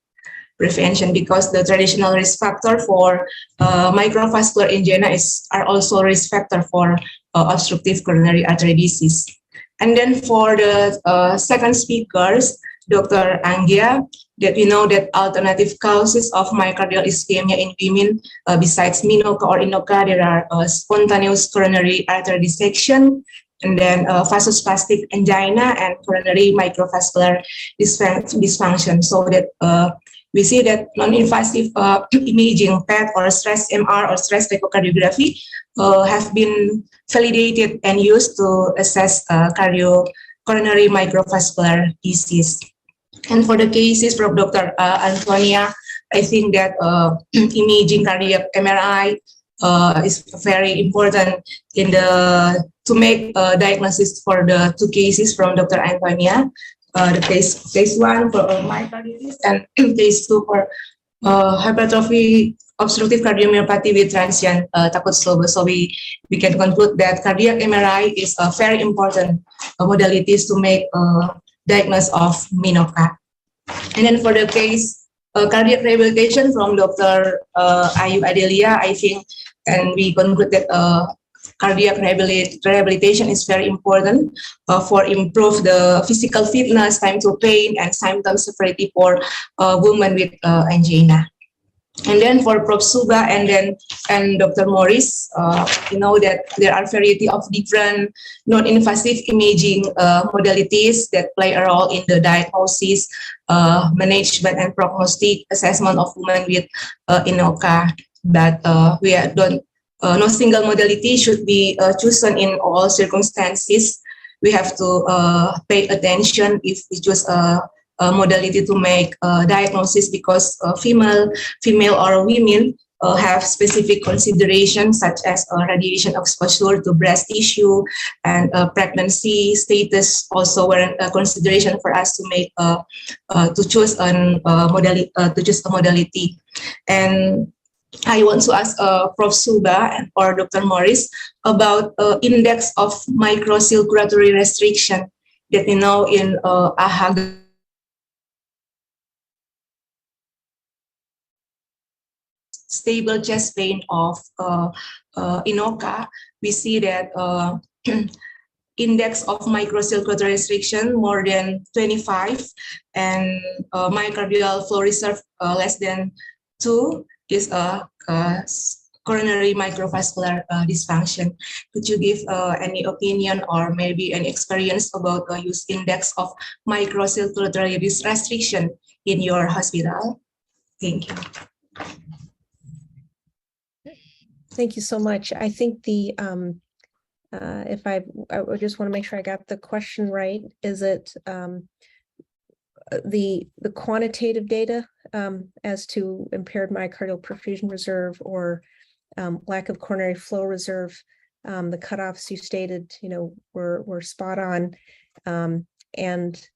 Prevention, because the traditional risk factor for microvascular angina are also risk factor for obstructive coronary artery disease. And then for the second speakers, Dr. Anggia, that we know that alternative causes of myocardial ischemia in women, besides MINOCA or INOCA, there are spontaneous coronary artery dissection, and then vasospastic angina and coronary microvascular dysfunction. So that we see that non-invasive imaging, PET or stress MR or stress echocardiography have been validated and used to assess coronary microvascular disease. And for the cases from Dr. Antonia, I think that imaging cardiac MRI is very important to make diagnosis for the two cases from Dr. Antonia. The case 1 for myocarditis and case 2 for hypertrophy obstructive cardiomyopathy with transient takut slow. So we can conclude that cardiac MRI is a very important modalities to make diagnosis of MINOCA. And then for the case cardiac rehabilitation from Dr. Ayu Adelia, I think, and we conclude that cardiac rehabilitation is very important for improve the physical fitness, time to pain, and symptom severity for women with angina. And then for Prof. Suba and Dr. Morris, you know that there are variety of different non-invasive imaging modalities that play a role in the diagnosis, management, and prognostic assessment of women with INOCA. But no single modality should be chosen in all circumstances. We have to pay attention if we choose a modality to make diagnosis, because female or women have specific considerations such as radiation exposure to breast tissue, and pregnancy status also were a consideration for us to make to choose a modality. And I want to ask Prof. Suba or Dr. Morris about index of microcirculatory restriction that we know in AHA stable chest pain of INOCA, we see that index of microcirculatory restriction more than 25 and myocardial flow reserve less than 2 is a coronary microvascular dysfunction. Could you give any opinion or maybe an experience about use index of microcirculatory restriction in your hospital? Thank you. Thank you so much. I think the if I just want to make sure I got the question right. Is it the quantitative data as to impaired myocardial perfusion reserve or lack of coronary flow reserve? The cutoffs you stated, were spot on, and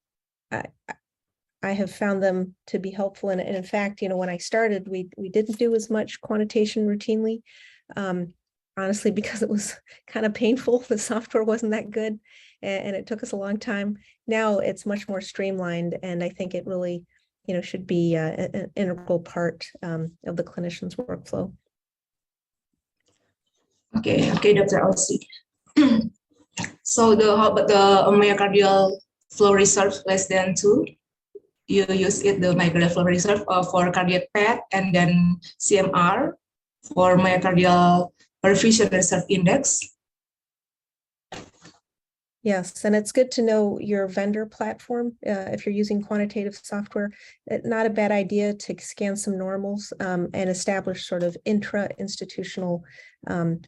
I have found them to be helpful. And in fact, when I started, we didn't do as much quantitation routinely. Honestly, because it was kind of painful. The software wasn't that good and it took us a long time. Now it's much more streamlined, and I think it really, should be an integral part of the clinician's workflow. Okay, Dr. Aussie. So how about the myocardial flow reserve less than 2? You use the myocardial flow reserve for cardiac PET and then CMR for myocardial perfusion reserve index. Yes, and it's good to know your vendor platform. If you're using quantitative software, not a bad idea to scan some normals and establish sort of intra-institutional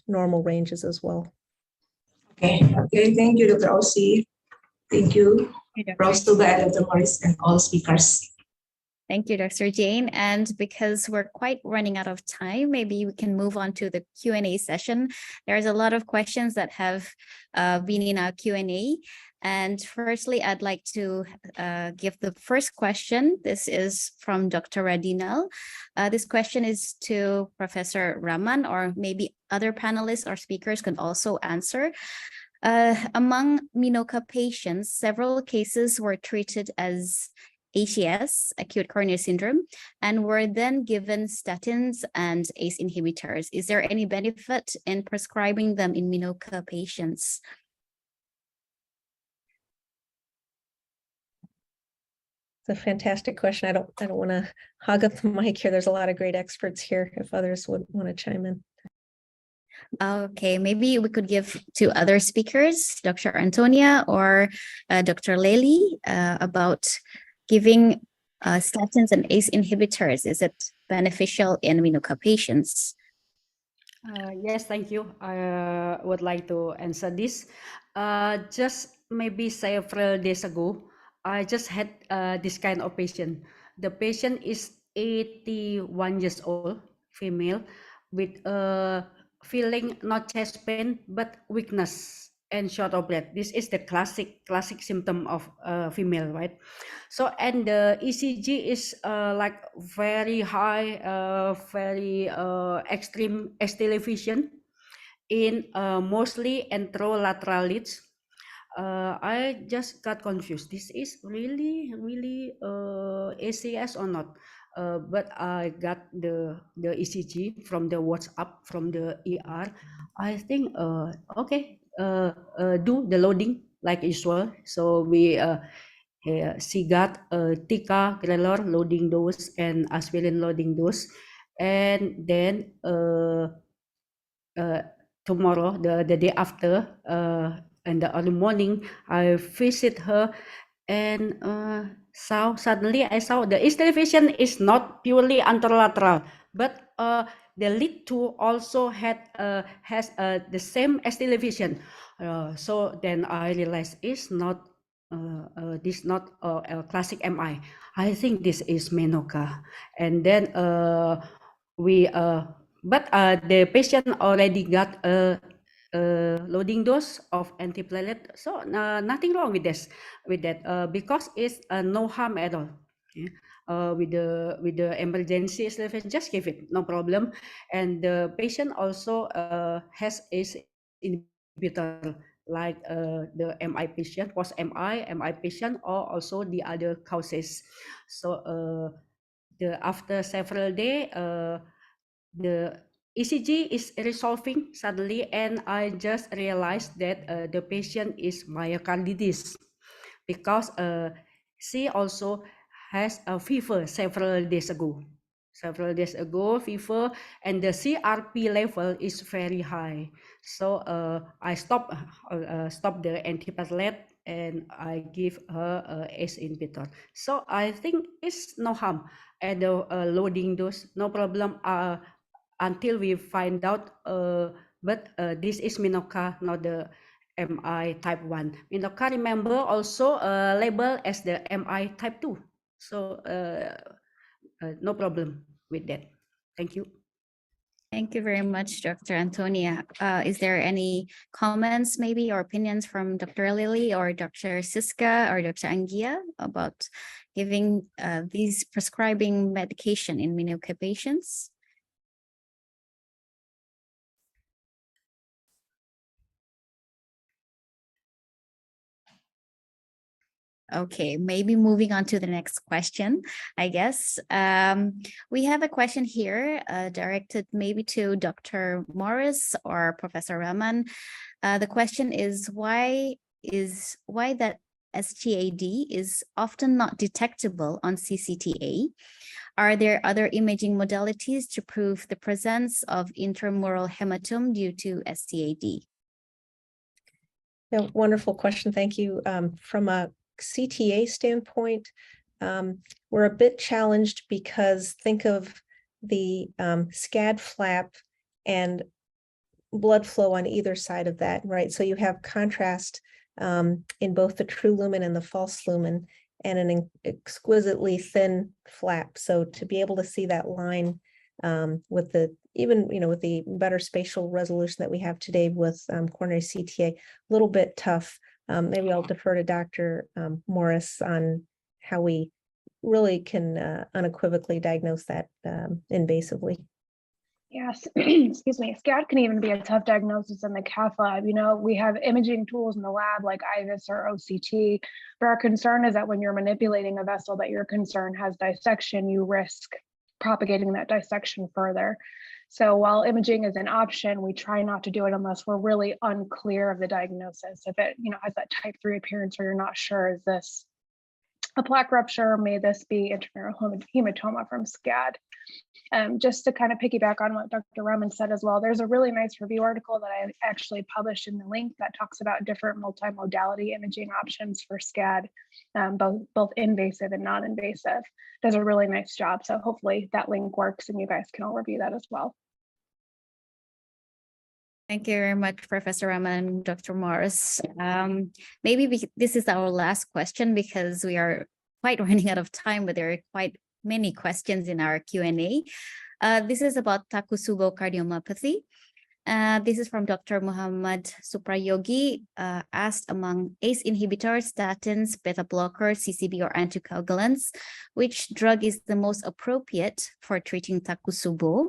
normal ranges as well. Okay, thank you, Dr. Aussie. Thank you, Prof. Suba and Dr. Morris and all speakers. Thank you, Dr. Jane. And because we're quite running out of time, maybe we can move on to the Q&A session. There's a lot of questions that have been in our Q&A. And firstly, I'd like to give the first question. This is from Dr. Radinal. This question is to Professor Raman, or maybe other panelists or speakers can also answer. Among MINOCA patients, several cases were treated as ACS, acute coronary syndrome, and were then given statins and ACE inhibitors. Is there any benefit in prescribing them in MINOCA patients? It's a fantastic question. I don't want to hog up the mic here. There's a lot of great experts here if others would want to chime in. Okay, maybe we could give to other speakers, Dr. Antonia or Dr. Lely, about giving statins and ACE inhibitors. Is it beneficial in MINOCA patients? Yes, thank you. I would like to answer this. Just maybe several days ago, I just had this kind of patient. The patient is 81 years old, female, with feeling not chest pain, but weakness and short of breath. This is the classic symptom of female, right? So, and the ECG is like very high, very extreme ST elevation in mostly anterolateral leads. I just got confused. This is really ACS or not? But I got the ECG from the WhatsApp from the ER. I think okay, do the loading like usual. So we she got Tika, Grelor loading dose and aspirin loading dose, and then tomorrow, the day after, in the early morning, I visit her, and suddenly I saw the ST elevation is not purely anterolateral, but the lead 2 also has the same ST elevation. So then I realized it's not this not a classic MI. I think this is MINOCA, and then we but the patient already got a loading dose of antiplatelet, so nothing wrong with this, because it's no harm at all. Okay? With the emergency elevation, just give it, no problem. And the patient also has ACE inhibitor, like the MI patient, post MI patient, or also the other causes. So after several days, the ECG is resolving suddenly, and I just realized that the patient is myocarditis because she also has a fever several days ago. Fever, and the CRP level is very high. So I stop the antiplatelet and I give her ACE inhibitor. So I think it's no harm at the loading dose, no problem. Until we find out, but this is Minoca, not the MI type 1. Minoca, remember, also labeled as the MI type 2. So no problem with that. Thank you. Thank you very much, Dr. Antonia. Is there any comments maybe or opinions from Dr. Lily or Dr. Siska or Dr. Angia about giving these prescribing medication in Minoca patients? Okay, maybe moving on to the next question, I guess. We have a question here directed maybe to Dr. Morris or Professor Rahman. The question is why that SGAD is often not detectable on CCTA? Are there other imaging modalities to prove the presence of intramural hematome due to SGAD? Yeah, wonderful question. Thank you. From a CTA standpoint, we're a bit challenged because think of the SCAD flap and blood flow on either side of that, right? So you have contrast in both the true lumen and the false lumen and an exquisitely thin flap. So to be able to see that line with the with the better spatial resolution that we have today with coronary CTA, a little bit tough. Maybe I'll defer to Dr. Morris on how we really can unequivocally diagnose that invasively. Yes, excuse me. SCAD can even be a tough diagnosis in the cath lab. We have imaging tools in the lab like IVUS or OCT, but our concern is that when you're manipulating a vessel that you're concerned has dissection, you risk propagating that dissection further. So while imaging is an option, we try not to do it unless we're really unclear of the diagnosis. If it has that type 3 appearance or you're not sure, is this a plaque rupture, may this be intramural hematoma from SCAD? Just to kind of piggyback on what Dr. Rahman said as well, there's a really nice review article that I actually published in the link that talks about different multimodality imaging options for SCAD, both invasive and non-invasive. Does a really nice job. So hopefully that link works and you guys can all review that as well. Thank you very much, Professor Rahman, Dr. Morris. Maybe this is our last question because we are quite running out of time, but there are quite many questions in our Q&A. This is about Takotsubo cardiomyopathy. This is from Dr. Muhammad Suprayogi, asked among ACE inhibitors, statins, beta blockers, CCB, or anticoagulants, which drug is the most appropriate for treating Takotsubo?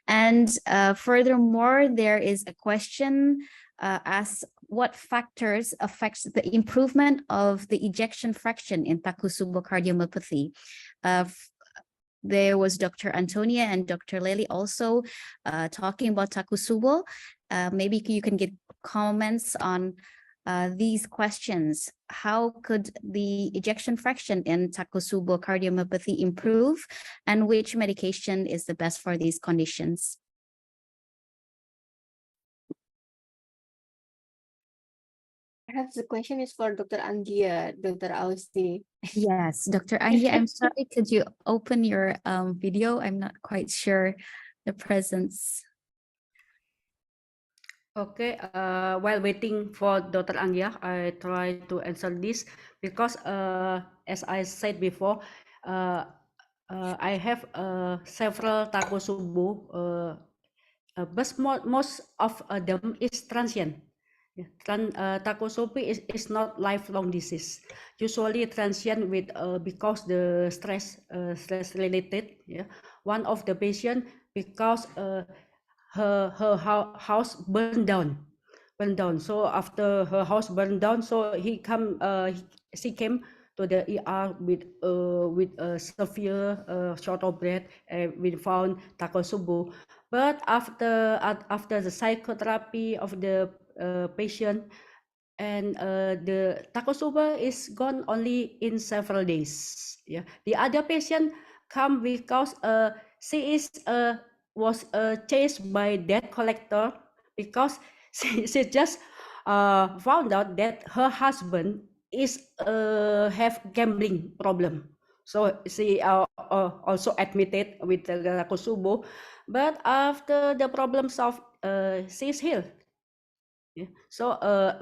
And furthermore, there is a question as what factors affects the improvement of the ejection fraction in Takotsubo cardiomyopathy? There was Dr. Antonia and Dr. Lely also talking about Takotsubo. Maybe you can get comments on these questions. How could the ejection fraction in Takotsubo cardiomyopathy improve, and which medication is the best for these conditions? Perhaps the question is for Dr. Angia, Dr. Ausi. Yes, Dr. Angia, I'm sorry, could you open your video? I'm not quite sure the presence. Okay, while waiting for Dr. Angia, I try to answer this because as I said before, I have several Takotsubo, but most of them is transient. Takotsubo is not lifelong disease. Usually transient with because the stress related. Yeah, one of the patient because her house burned down. So after her house burned down, so she came to the ER with a severe short of breath. We found Takotsubo, but after the psychotherapy of the patient, and the Takotsubo is gone only in several days. Yeah, the other patient come because she is was chased by debt collector because she just found out that her husband is have gambling problem. So she also admitted with the Takotsubo, but after the problem solved, she's healed. Yeah. So,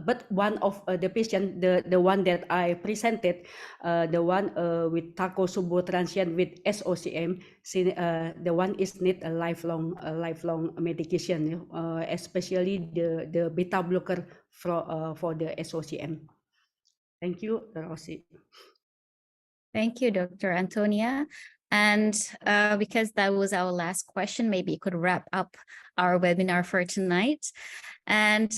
but one of the patient, the one that I presented, the one with Takotsubo transient with SOCM, the one is need a lifelong medication, especially the beta blocker for the SOCM. Thank you, Rosie. Thank you, Dr. Antonia. And because that was our last question, maybe you could wrap up our webinar for tonight. And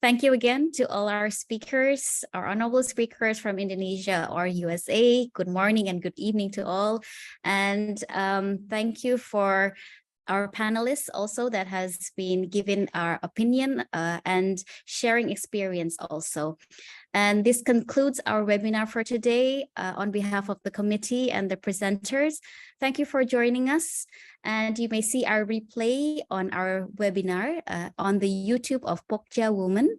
thank you again to all our speakers, our honorable speakers from Indonesia or USA. Good morning and good evening to all. And thank you for our panelists also that has been given our opinion and sharing experience also. And this concludes our webinar for today. On behalf of the committee and the presenters, thank you for joining us. And you may see our replay on our webinar on the YouTube of Pokja Woman.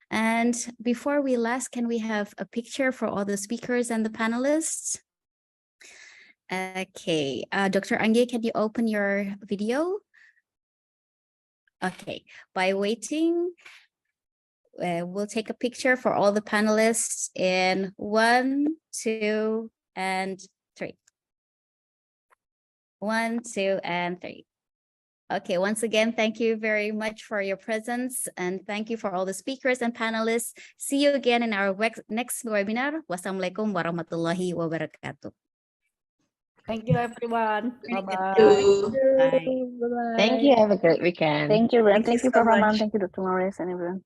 And before we last, can we have a picture for all the speakers and the panelists? Okay, Dr. Angge, can you open your video? Okay, by waiting, we'll take a picture for all the panelists in 1, 2, and 3. 1, 2, and 3. Okay, once again, thank you very much for your presence and thank you for all the speakers and panelists. See you again in our next webinar. Wassalamualaikum warahmatullahi wabarakatuh. Thank you, everyone. Bye-bye. Thank you. Have a great weekend. Thank you, Ram. Thank you, so Prof. Rahman. much. Thank you, Dr. Morris and everyone.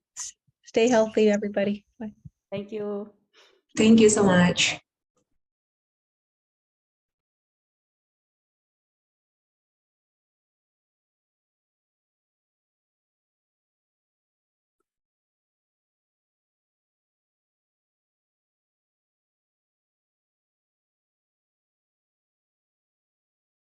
Stay healthy, everybody. Bye. Thank you. Thank you so much.